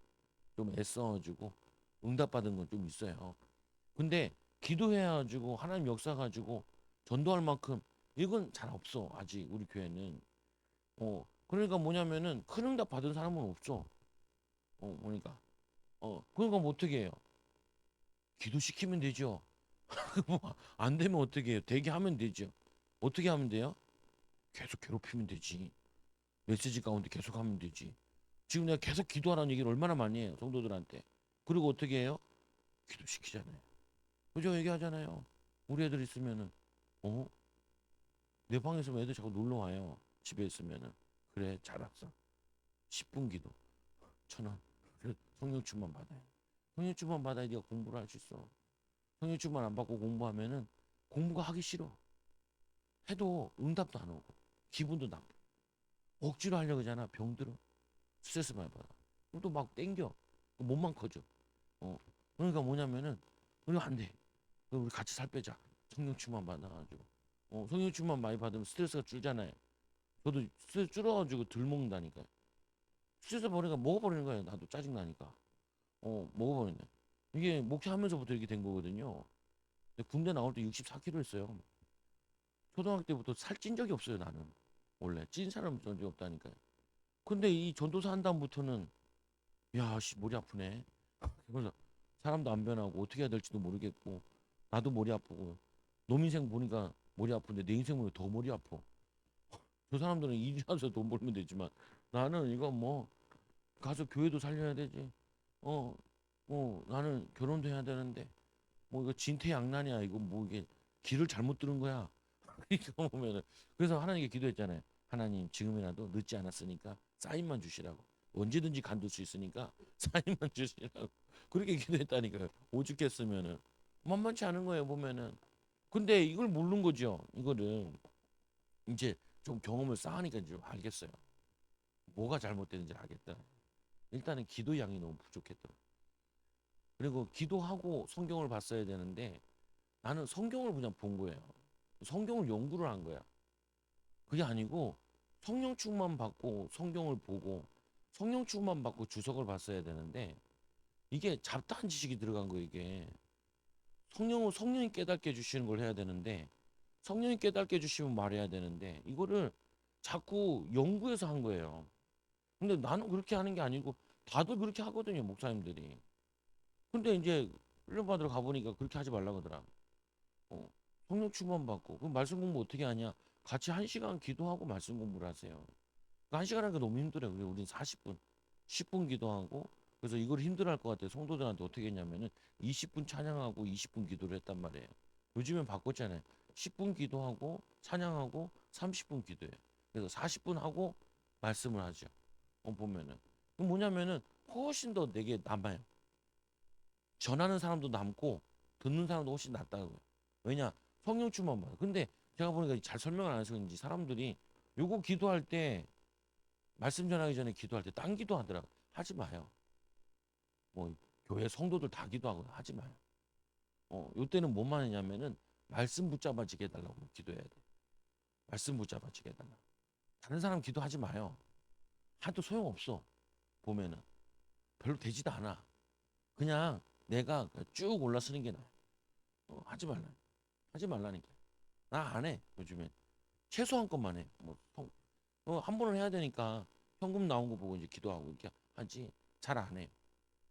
좀 애써가지고 응답받은 건 좀 있어요. 근데 기도해가지고 하나님 역사 가지고 전도할 만큼 이건 잘 없어 아직 우리 교회는. 그러니까 뭐냐면은 큰 응답 받은 사람은 없어. 그러니까 그러니까 뭐 어떻게 해요? 기도시키면 되죠. 뭐안 되면 어떻게 해요? 되게 하면 되죠. 어떻게 하면 돼요? 계속 괴롭히면 되지. 메시지 가운데 계속 하면 되지. 지금 내가 계속 기도하라는 얘기를 얼마나 많이 해요, 성도들한테. 그리고 어떻게 해요? 기도시키잖아요. 그죠? 얘기하잖아요. 우리 애들 있으면은, 어? 내 방에 있으면 애들 자꾸 놀러 와요. 집에 있으면은. 그래, 잘 왔어. 10분 기도. 1,000원. 그래, 성령 충만 받아요. 성령 충만 받아야 네가 공부를 할 수 있어. 성령 충만 안 받고 공부하면은 공부가 하기 싫어. 해도 응답도 안 오고 기분도 나빠. 억지로 하려고 하잖아. 병들어. 스트레스 많이 받아. 그럼 또 막 땡겨. 몸만 커져. 어. 그러니까 뭐냐면은 우리 안 돼. 우리 같이 살 빼자. 성령 충만 받아가지고. 성령 충만 많이 받으면 스트레스가 줄잖아요. 저도 스트레스 줄어가지고 덜 먹는다니까요. 스트레스 버리니까 먹어버리는 거예요. 나도 짜증 나니까. 먹어버리네. 이게 목회하면서부터 이렇게 된 거거든요. 근데 군대 나올 때 64kg 했어요. 초등학교 때부터 살찐 적이 없어요, 나는. 원래 찐 사람 적이 없다니까요. 근데 이 전도사 한 다음부터는 야, 씨, 머리 아프네. 그래서 사람도 안 변하고 어떻게 해야 될지도 모르겠고 나도 머리 아프고 놈 인생 보니까 머리 아픈데 내 인생 보니까 더 머리 아파. 저 사람들은 일하면서 돈 벌면 되지만 나는 이거 뭐 가서 교회도 살려야 되지. 어, 나는 결혼도 해야 되는데 뭐 이거 진퇴양난이야. 이거 뭐 이게 길을 잘못 들은 거야. 이거 보면은 그래서 하나님께 기도했잖아요. 하나님 지금이라도 늦지 않았으니까 사인만 주시라고. 언제든지 간둘 수 있으니까 사인만 주시라고. 그렇게 기도했다니까요. 오죽했으면은 만만치 않은 거예요 보면은. 근데 이걸 모르는 거죠. 이거를 이제 좀 경험을 쌓으니까 좀 알겠어요. 뭐가 잘못되는지 알겠다. 일단은 기도 양이 너무 부족했더라. 그리고 기도하고 성경을 봤어야 되는데 나는 성경을 그냥 본 거예요. 성경을 연구를 한 거야. 그게 아니고 성령 충만 받고 성경을 보고 성령 충만 받고 주석을 봤어야 되는데 이게 잡다한 지식이 들어간 거 이게. 성령이 깨닫게 해주시는 걸 해야 되는데 성령이 깨닫게 해주시면 말해야 되는데 이거를 자꾸 연구해서 한 거예요. 근데 나는 그렇게 하는 게 아니고 다들 그렇게 하거든요, 목사님들이. 근데 이제 훈련 받으러 가보니까 그렇게 하지 말라 그러더라. 어, 성령 충만 받고 그럼 말씀 공부 어떻게 하냐? 같이 1시간 기도하고 말씀 공부를 하세요. 그 1시간 하는 게 너무 힘들어요. 그래서 우린 40분, 10분 기도하고 그래서 이걸 힘들어할 것 같아요. 성도들한테 어떻게 했냐면은 20분 찬양하고 20분 기도를 했단 말이에요. 요즘엔 바꿨잖아요. 10분 기도하고 찬양하고 30분 기도해요. 그래서 40분 하고 말씀을 하죠. 보면은 그럼 뭐냐면은 훨씬 더 내게 남아요. 전하는 사람도 남고 듣는 사람도 훨씬 낫다고요. 왜냐? 성령 충만 받아. 근데 제가 보니까 잘 설명을 안 해서 그런지 사람들이 요거 기도할 때 말씀 전하기 전에 기도할 때 딴 기도하더라고. 하지 마요. 뭐 교회 성도들 다 기도하고 하지 마요. 요때는 뭐만 하냐면은 말씀 붙잡아지게 해달라고 기도해야 돼. 말씀 붙잡아지게 해달라. 다른 사람 기도하지 마요. 하도 소용없어. 보면은 별로 되지도 않아. 그냥 내가 쭉 올라서는 게 나아. 하지 말라. 하지 말라니까. 나 안 해. 요즘엔 최소한 것만 해. 한 번은 해야 되니까 현금 나온 거 보고 이제 기도하고 이렇게 하지. 잘 안 해요.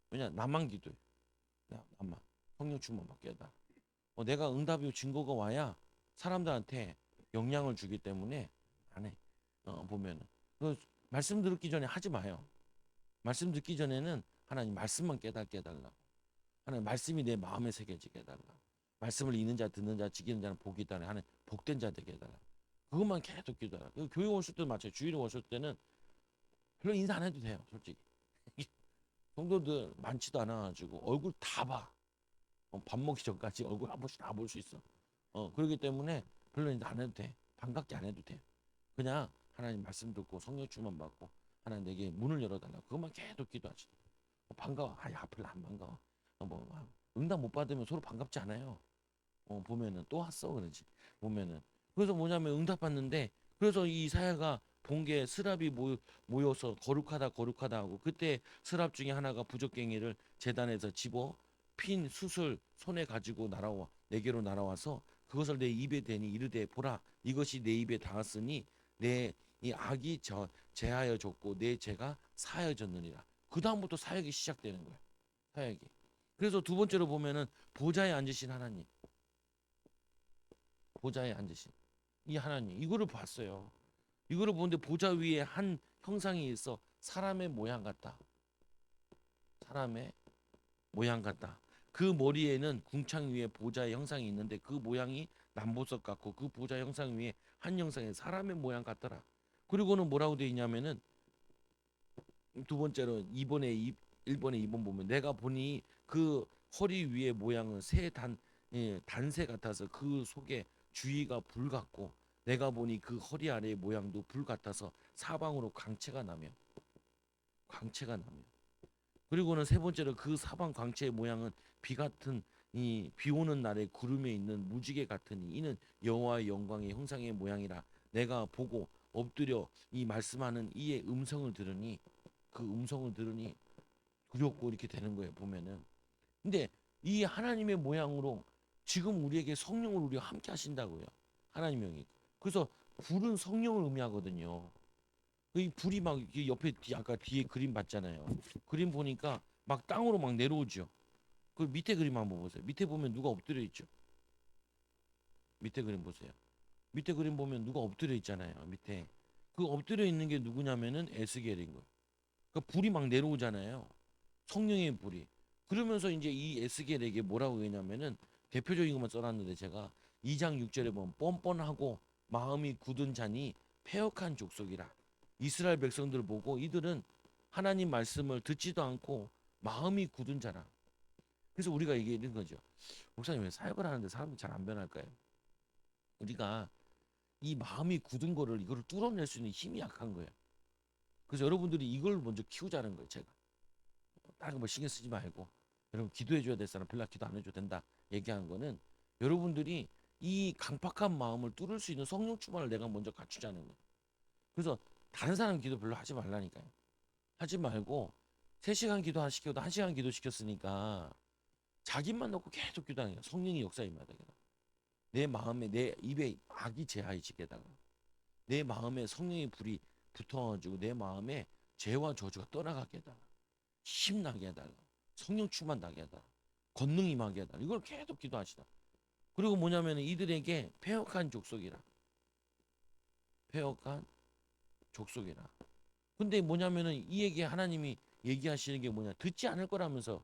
왜냐 나만 기도해. 나만 성령 충만 받게 해다. 내가 응답이 증거가 와야 사람들한테 영향을 주기 때문에 안 해. 보면은 그 말씀 듣기 전에 하지 마요. 말씀 듣기 전에는 하나님 말씀만 깨닫게 해달라. 하나님 말씀이 내 마음에 새겨지게 해달라. 말씀을 읽는 자 듣는 자 지키는 자는 복이 있다네 하는 복된 자 되게 해달라. 그것만 계속 기도해라. 교회 오실 때도 마찬가지. 주일에 오실 때는 별로 인사 안 해도 돼요. 솔직히 성도들 많지도 않아가지고 얼굴 다 봐. 밥 먹기 전까지 얼굴 한 번씩 다 볼 수 있어. 그렇기 때문에 별로 인사 안 해도 돼. 반갑게 안 해도 돼. 그냥 하나님 말씀 듣고 성령 충만 받고 하나님 내게 문을 열어달라. 그것만 계속 기도하지. 반가워. 야 별로 안 반가워. 응답 못 받으면 서로 반갑지 않아요. 보면은 또 왔어 그러지. 보면은 그래서 뭐냐면 응답 받는데 그래서 이 사야가 본 게 스랍이 모여서 거룩하다 거룩하다 하고 그때 스랍 중에 하나가 부적갱이를 제단에서 집어 핀 숯을 손에 가지고 날아와 내게로 날아와서 그것을 내 입에 대니 이르되 보라 이것이 내 입에 닿았으니 내 이 악이 제하여 졌고 내 죄가 사하여졌느니라. 그 다음부터 사역이 시작되는 거예요. 사역이. 그래서 두 번째로 보면은 보좌에 앉으신 하나님, 보좌에 앉으신 이 하나님 이거를 봤어요. 이거를 보는데 보좌 위에 한 형상이 있어 사람의 모양 같다. 사람의 모양 같다. 그 머리에는 궁창 위에 보좌의 형상이 있는데 그 모양이 남보석 같고 그 보좌 형상 위에 한 형상의 사람의 모양 같더라. 그리고는 뭐라고 되어 있냐면은 두 번째로 1번에 2번 보면 내가 보니 그 허리 위의 모양은 단새 같아서 그 속에 주위가 불 같고 내가 보니 그 허리 아래의 모양도 불 같아서 사방으로 광채가 나며 그리고는 세 번째로 그 사방 광채의 모양은 비 같은 이 비 오는 날에 구름에 있는 무지개 같으니 이는 여호와의 영광의 형상의 모양이라 내가 보고 엎드려 이 말씀하는 이의 음성을 들으니 그 음성을 들으니 두렵고 이렇게 되는 거예요 보면은. 근데 이 하나님의 모양으로 지금 우리에게 성령을 우리와 함께 하신다고요. 하나님의 영이. 그래서 불은 성령을 의미하거든요. 이 불이 막 옆에 아까 뒤에 그림 봤잖아요. 그림 보니까 막 땅으로 막 내려오죠. 그 밑에 그림 한번 보세요. 밑에 보면 누가 엎드려 있죠. 밑에 그림 보세요. 밑에 그림 보면 누가 엎드려 있잖아요. 밑에 그 엎드려 있는 게 누구냐면은 에스겔인 거예요. 그러니까 불이 막 내려오잖아요. 성령의 불이. 그러면서 이제 이 에스겔에게 뭐라고 했냐면은 대표적인 것만 써놨는데 제가 2장 6절에 보면 뻔뻔하고 마음이 굳은 자니 패역한 족속이라. 이스라엘 백성들 보고 이들은 하나님 말씀을 듣지도 않고 마음이 굳은 자라. 그래서 우리가 얘기하는 거죠. 목사님 왜 사역을 하는데 사람이 잘 안 변할까요? 우리가 이 마음이 굳은 거를 이거를 뚫어낼 수 있는 힘이 약한 거예요. 그래서 여러분들이 이걸 먼저 키우자는 거예요. 제가. 다른 거 신경 쓰지 말고 여러분 기도해 줘야 될 사람 별로 기도 안 해줘도 된다 얘기하는 거는 여러분들이 이 강팍한 마음을 뚫을 수 있는 성령 충만을 내가 먼저 갖추자는 거예요. 그래서 다른 사람 기도 별로 하지 말라니까요. 하지 말고 3시간 기도 안 시켜도 1시간 기도 시켰으니까 자기만 놓고 계속 기도하는 거야. 성령의 역사에 임하다. 내 마음에 내 입에 악이 제하이지게다가 내 마음에 성령의 불이 붙어가지고 내 마음에 죄와 저주가 떠나가게 해달라. 힘나게 해달라. 성령 충만나게 해달라. 권능 임하게 해달라. 이걸 계속 기도하시다. 그리고 뭐냐면 이들에게 패역한 족속이라. 패역한 족속이라. 근데 뭐냐면은 이 얘기 하나님이 얘기하시는 게 뭐냐? 듣지 않을 거라면서.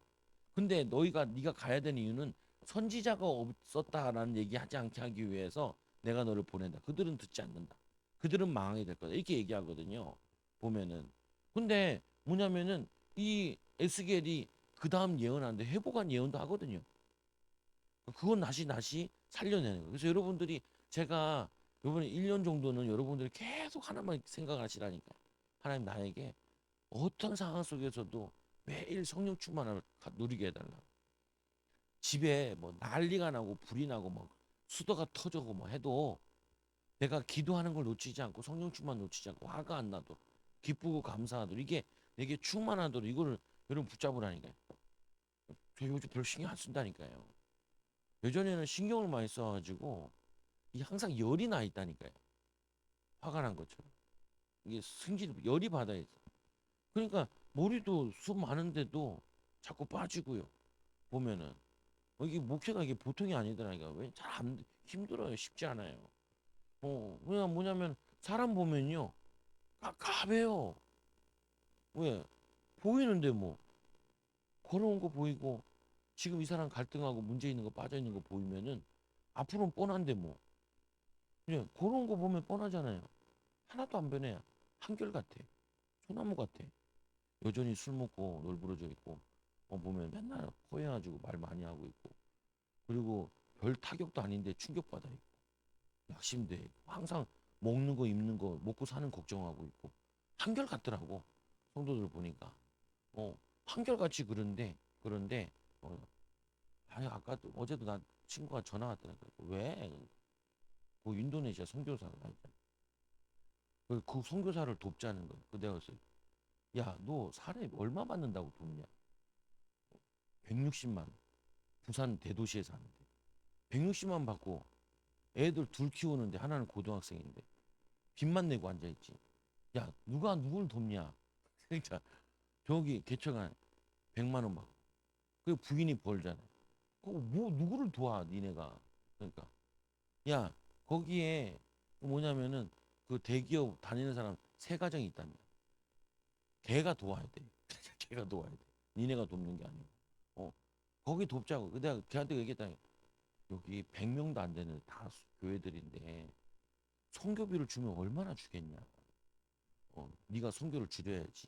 근데 네가 가야 되는 이유는 선지자가 없었다라는 얘기 하지 않게 하기 위해서 내가 너를 보낸다. 그들은 듣지 않는다. 그들은 망하게 될 거다. 이렇게 얘기하거든요. 보면은. 근데 뭐냐면은 이 에스겔이 그 다음 예언하는데 회복한 예언도 하거든요. 그건 다시 살려내는 거예요. 그래서 여러분들이 제가 이번에 1년 정도는 여러분들이 계속 하나만 생각하시라니까. 하나님 나에게 어떤 상황 속에서도 매일 성령 충만을 누리게 해달라. 집에 뭐 난리가 나고 불이 나고 뭐 수도가 터져고 뭐 해도 내가 기도하는 걸 놓치지 않고 성령 충만 놓치지 않고 화가 안 나도 기쁘고 감사하도록 이게 내게 충만하도록 이거를 여러분 붙잡으라니까요. 저 요즘 별 신경 안 쓴다니까요. 예전에는 신경을 많이 써가지고 이 항상 열이 나 있다니까요. 화가 난 것처럼 이게 승질 열이 받아 있어. 그러니까 머리도 숱 많은데도 자꾸 빠지고요. 보면은 이게 목회가 이게 보통이 아니더라니까. 왜 잘 안 힘들어요. 쉽지 않아요. 그냥 뭐냐면 사람 보면요 깝깝해요. 왜 보이는데 뭐 걸어온 거 보이고 지금 이 사람 갈등하고 문제 있는 거 빠져 있는 거 보이면은 앞으로는 뻔한데 뭐 그냥 걸어온 거 보면 뻔하잖아요. 하나도 안 변해. 한결같아. 소나무 같아. 여전히 술 먹고 널브러져 있고 보면 맨날 허해가지고 말 많이 하고 있고 그리고 별 타격도 아닌데 충격받아 있고 낙심돼 있고 항상 먹는 거 입는 거 먹고 사는 걱정하고 있고 한결같더라고. 성도들 보니까 어 한결같이 그런데 아니 아까 어제도 나 친구가 전화 왔더라고. 왜? 그 인도네시아 선교사가 있잖아. 그 선교사를 돕자는 거야. 그 내가 그랬어요. 야, 너 사례 얼마 받는다고 돕냐? 160만. 부산 대도시에 사는데. 160만 받고 애들 둘 키우는데 하나는 고등학생인데 빚만 내고 앉아 있지. 야, 누가 누굴 돕냐? 그러니까 저기 개척한 100만 원 받고. 그 부인이 벌잖아. 그뭐 누구를 도와 니네가. 그러니까 야, 거기에 뭐냐면은 그 대기업 다니는 사람 세 가정이 있답니다. 걔가 도와야 돼. 걔가 도와야 돼. 니네가 돕는 게 아니고. 어, 거기 돕자고. 내가 걔한테 얘기했다. 여기 100명도 안 되는 다 교회들인데 선교비를 주면 얼마나 주겠냐. 네가 선교를 줄여야지.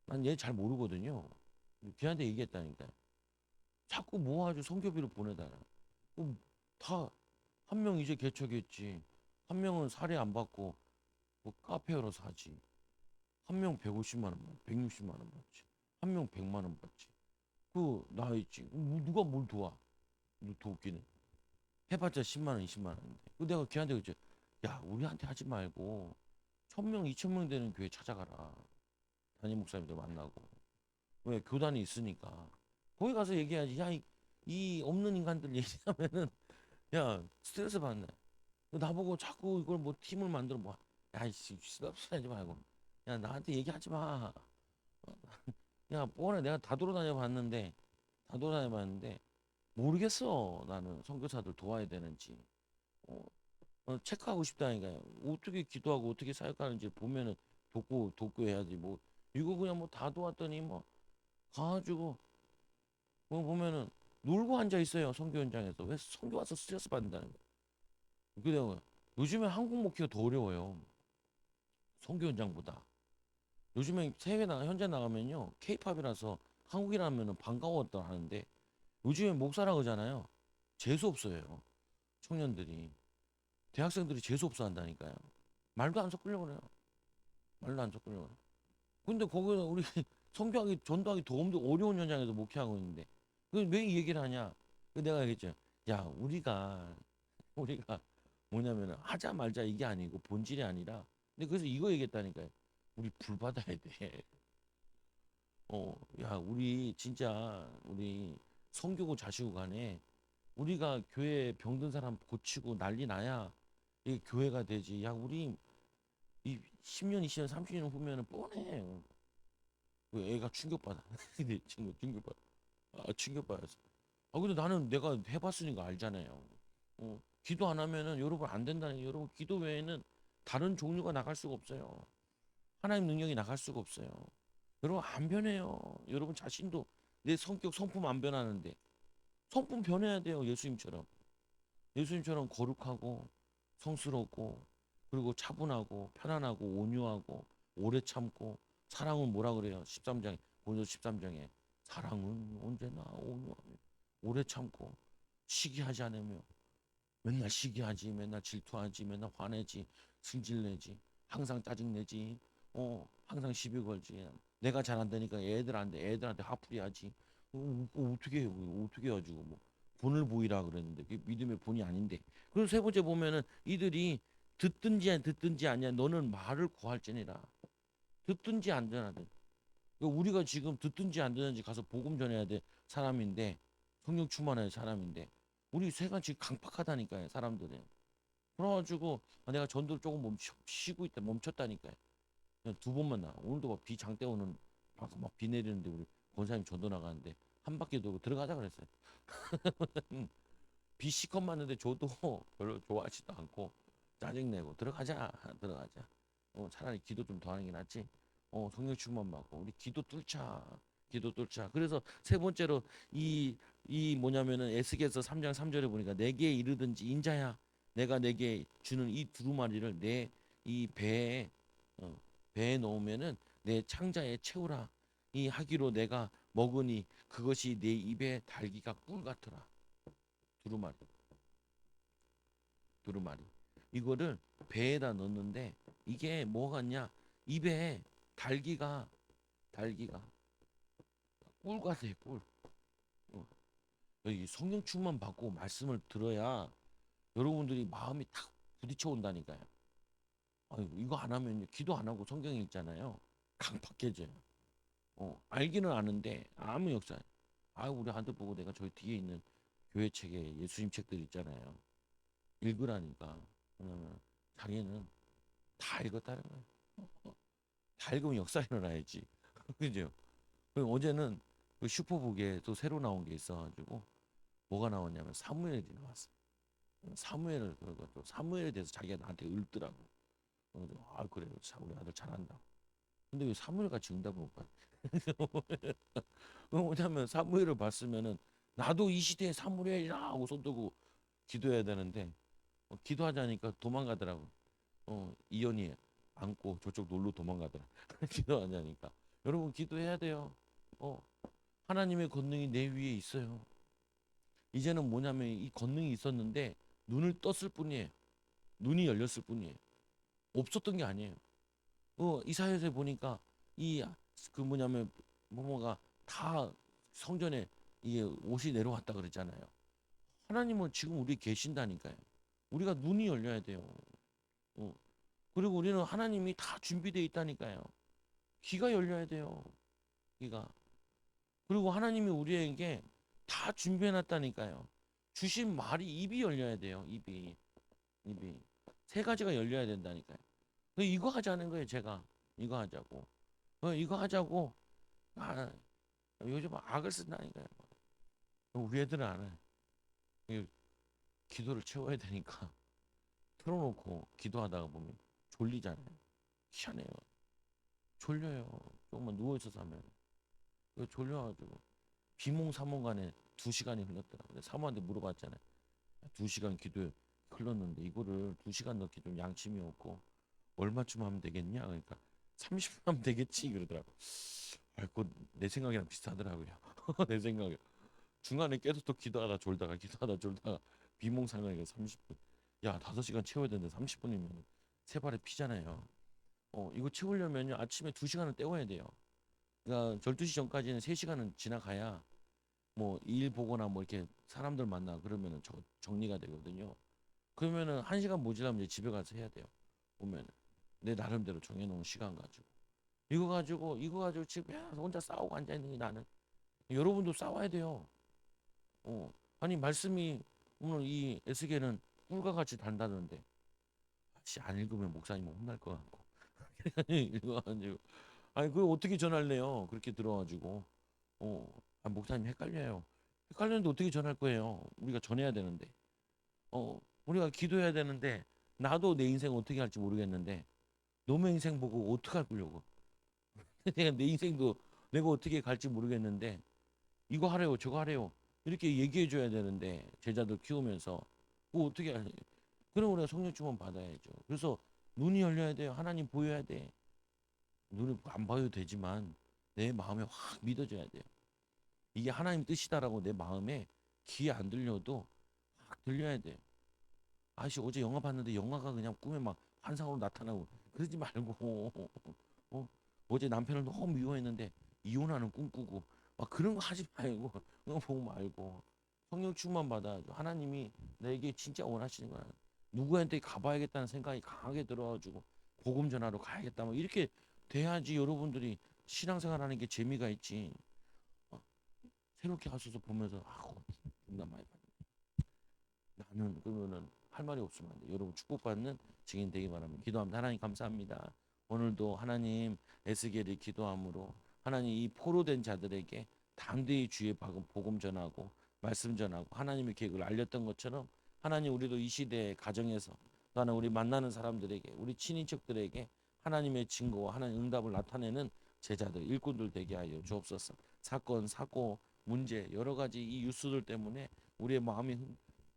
난 얘 잘 모르거든요. 걔한테 얘기했다니까. 자꾸 모아가지고 선교비를 보내달라. 그럼 다 한 명 이제 개척했지. 한 명은 사례 안 받고 뭐 카페 열어서 하지. 한 명 150만 원, 160만 원 받지. 한 명 100만 원 받지. 그 나 있지. 누가 뭘 도와? 돕기는. 해봤자 10만 원, 20만 원인데. 그 내가 걔한테 그랬지. 야, 우리한테 하지 말고 1,000명, 2,000명 되는 교회 찾아가라. 담임 목사님들 만나고. 왜 교단이 있으니까. 거기 가서 얘기해야지. 야, 이 없는 인간들 얘기하면은 야 스트레스 받네. 나보고 자꾸 이걸 뭐 팀을 만들어 뭐. 야, 이씨, 쓰지 말고. 야, 나한테 얘기하지 마. 야, 뻔해. 내가 다 돌아다녀 봤는데 모르겠어. 나는 선교사들 도와야 되는지. 어, 체크하고 싶다니까요. 어떻게 기도하고 어떻게 사역하는지 보면은 돕고 해야지. 뭐 이거 그냥 뭐 다 도왔더니 뭐 가가지고 뭐 보면은 놀고 앉아 있어요. 선교 현장에서 왜 선교 와서 스트레스 받는다는 거야. 그래요. 요즘에 한국 목회가 더 어려워요. 선교 현장보다. 요즘에 해외 나 현재 나가면요 케이팝이라서 한국이라면은 반가웠다 하는데 요즘에 목사라 그러잖아요. 재수 없어요. 청년들이 대학생들이 재수 없어 한다니까요. 말도 안 섞으려고 그래요. 말도 안 섞으려고 그래요. 근데 거기는 우리 선교하기 전도하기 더 어려운 현장에서 목회하고 있는데 왜 이 얘기를 하냐? 내가 얘기했죠. 야, 우리가 뭐냐면 하자 말자 이게 아니고 본질이 아니라 근데 그래서 이거 얘기했다니까요. 우리 불 받아야 돼. 야, 우리 진짜 우리 성교고 자시고 간에 우리가 교회 병든 사람 고치고 난리 나야 이게 교회가 되지. 야, 우리 이 10년, 20년, 30년 후면은 뻔해. 그 애가 충격받아. 내 친구 충격받아. 충격받았어. 근데 나는 내가 해봤으니까 알잖아요. 기도 안 하면은 여러분 안 된다는 게, 여러분 기도 외에는 다른 종류가 나갈 수가 없어요. 하나님 능력이 나갈 수가 없어요. 여러분 안 변해요. 여러분 자신도 내 성격 성품 안 변하는데 성품 변해야 돼요. 예수님처럼 거룩하고 성스럽고 그리고 차분하고 편안하고 온유하고 오래 참고 사랑은 뭐라 그래요? 13장에 본서 13장에 사랑은 언제나 온유하며 오래 참고 시기하지 않으며 맨날 시기하지 맨날 질투하지 맨날 화내지 승질내지 항상 짜증내지 항상 시비 걸지 내가 잘 안 되니까 애들한테 화풀이하지 어떻게 해 어떻게 해가지고 뭐 본을 보이라 그랬는데 그게 믿음의 본이 아닌데 그리고 세 번째 보면은 이들이 듣든지 아니야 너는 말을 구할지니라 듣든지 안 듣든 그러니까 우리가 지금 듣든지 안 듣든지 가서 복음 전해야 돼 사람인데 성령 충만한 사람인데 우리 세가 지금 강팍하다니까요 사람들이 그래가지고 내가 전도를 조금 쉬고 있다 멈췄다니까요 그냥 두 번만 나 오늘도 막 비 장대 오는 막 비 내리는데 우리 권사님 전도 나가는데 한 바퀴 돌고 들어가자 그랬어요 비 시컷 맞는데 저도 별로 좋아하지도 않고 짜증내고 들어가자 차라리 기도 좀 더 하는 게 낫지 성령 충만 받고 우리 기도 뚫자 그래서 세 번째로 이 뭐냐면은 에스겔서 3장 3절에 보니까 내게 이르든지 인자야 내가 내게 주는 이 두루마리를 내 이 배에 배에 넣으면은 내 창자에 채우라 이 하기로 내가 먹으니 그것이 내 입에 달기가 꿀 같더라 두루마리 두루마리 이거를 배에다 넣는데 이게 뭐 같냐 입에 달기가 꿀 같아 꿀 어. 이 성령 충만 받고 말씀을 들어야 여러분들이 마음이 탁 부딪혀 온다니까요 아이고 이거 안 하면 기도 안 하고 성경 읽잖아요 강팍해져요 알기는 아는데 아무 역사 우리 아들 보고 내가 저기 뒤에 있는 교회 책에 예수님 책들 있잖아요 읽으라니까 왜냐면 자기는 다 읽었다는 거예요 다 읽으면 역사 일어나야지 그죠 그리고 어제는 그 슈퍼북에 또 새로 나온 게 있어가지고 뭐가 나왔냐면 사무엘이 나왔어 사무엘을 그리고 또 사무엘에 대해서 자기가 나한테 읊더라고 그래서 그래 우리 아들 잘한다 근데 왜 사무엘 같이 응답을 못 받? 뭐냐면 사무엘을 봤으면은 나도 이 시대에 사무엘이라 하고 손 들고 기도해야 되는데 기도하자니까 도망가더라고. 이연이 안고 저쪽 놀러 도망가더라. 기도하자니까. 여러분 기도해야 돼요. 어, 하나님의 권능이 내 위에 있어요. 이제는 뭐냐면 이 권능이 있었는데 눈을 떴을 뿐이에요. 눈이 열렸을 뿐이에요. 없었던 게 아니에요. 이사야서에 보니까 이 그 뭐냐면 뭐뭐가 다 성전에 이게 옷이 내려왔다 그랬잖아요. 하나님은 지금 우리 계신다니까요. 우리가 눈이 열려야 돼요. 어. 그리고 우리는 하나님이 다 준비되어 있다니까요. 귀가 열려야 돼요. 귀가. 그리고 하나님이 우리에게 다 준비해 놨다니까요. 주신 말이 입이 열려야 돼요. 입이 세 가지가 열려야 된다니까요. 이거 하자는 거예요, 제가. 이거 하자고. 이거 하자고. 아, 요즘 악을 쓴다니까요. 우리 애들은 안 해. 이 기도를 채워야 되니까 틀어놓고 기도하다가 보면 졸리잖아요. 희한해요. 졸려요. 조금만 누워 있어서 하면 졸려가지고 비몽사몽간에 2시간이 흘렀더라고요. 근데 사모한테 물어봤잖아요. 2시간 기도에 흘렀는데 이거를 2시간 넣기 좀 양심이 없고 얼마쯤 하면 되겠냐? 그러니까 30분 하면 되겠지 그러더라고. 그거 내 생각이랑 비슷하더라고요. 내 생각에 중간에 계속 또 기도하다 졸다가 비몽사몽하게 30분. 야 5시간 채워야 되는데 30분이면 세 발에 피잖아요. 이거 채우려면 아침에 2시간은 때워야 돼요. 그러니까 12시 전까지는 3시간은 지나가야 뭐 일 보거나 뭐 이렇게 사람들 만나 그러면은 정리가 되거든요. 그러면은 1시간 모자라면 이제 집에 가서 해야 돼요. 보면은 내 나름대로 정해놓은 시간 가지고. 이거 가지고 지금 혼자 싸우고 앉아 있는 게 나는. 여러분도 싸워야 돼요. 어. 아니 말씀이 오늘 이 에스겔은 꿀과 같이 단다는데 씨 안 읽으면 목사님 혼날 것 같고 읽어가지고 아니 그걸 어떻게 전할래요? 그렇게 들어가지고 목사님 헷갈려요. 헷갈리는데 어떻게 전할 거예요? 우리가 전해야 되는데 우리가 기도해야 되는데 나도 내 인생 어떻게 할지 모르겠는데 너의 인생 보고 어떻게 하려고 내가 내 인생도 내가 어떻게 갈지 모르겠는데 이거 하래요 저거 하래요 이렇게 얘기해 줘야 되는데 제자들 키우면서 뭐 어떻게 하냐 그럼 우리가 성령 충만 받아야죠. 그래서 눈이 열려야 돼요. 하나님 보여야 돼. 눈을 안 봐도 되지만 내 마음에 확 믿어져야 돼요. 이게 하나님 뜻이다라고 내 마음에 귀에 안 들려도 확 들려야 돼요. 아저씨 어제 영화 봤는데 영화가 그냥 꿈에 막 환상으로 나타나고 그러지 말고 어? 어제 남편을 너무 미워했는데 이혼하는 꿈 꾸고 막 그런 거 하지 말고 그런 거 보고 말고 성령 충만 받아야죠. 하나님이 내게 진짜 원하시는 거야. 누구한테 가봐야겠다는 생각이 강하게 들어가지고 복음 전하러 가야겠다. 뭐 이렇게 돼야지 여러분들이 신앙생활하는 게 재미가 있지. 어, 새롭게 하셔서 보면서 나 많이 받네. 나는 그러면은 할 말이 없으면 안 돼. 여러분 축복받는 증인 되기 바랍니다. 기도합니다. 하나님 감사합니다. 오늘도 하나님 에스겔이 기도함으로 하나님 이 포로된 자들에게 담대히 주의 복음 전하고 말씀 전하고 하나님의 계획을 알렸던 것처럼 하나님 우리도 이 시대의 가정에서 또 하나 우리 만나는 사람들에게 우리 친인척들에게 하나님의 증거와 하나님 응답을 나타내는 제자들 일꾼들 되게 하여 주옵소서. 사건 사고 문제 여러 가지 이 뉴스들 때문에 우리의 마음이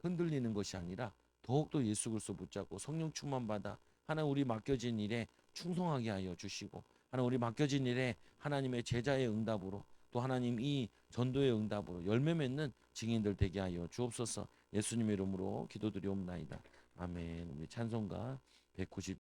흔들리는 것이 아니라 더욱더 예수 그리스도 붙잡고 성령 충만 받아 하나님 우리 맡겨진 일에 충성하게 하여 주시고 하나님 우리 맡겨진 일에 하나님의 제자의 응답으로 또 하나님 이 전도의 응답으로 열매 맺는 증인들 되게 하여 주옵소서. 예수님의 이름으로 기도드리옵나이다. 아멘. 우리 찬송가 190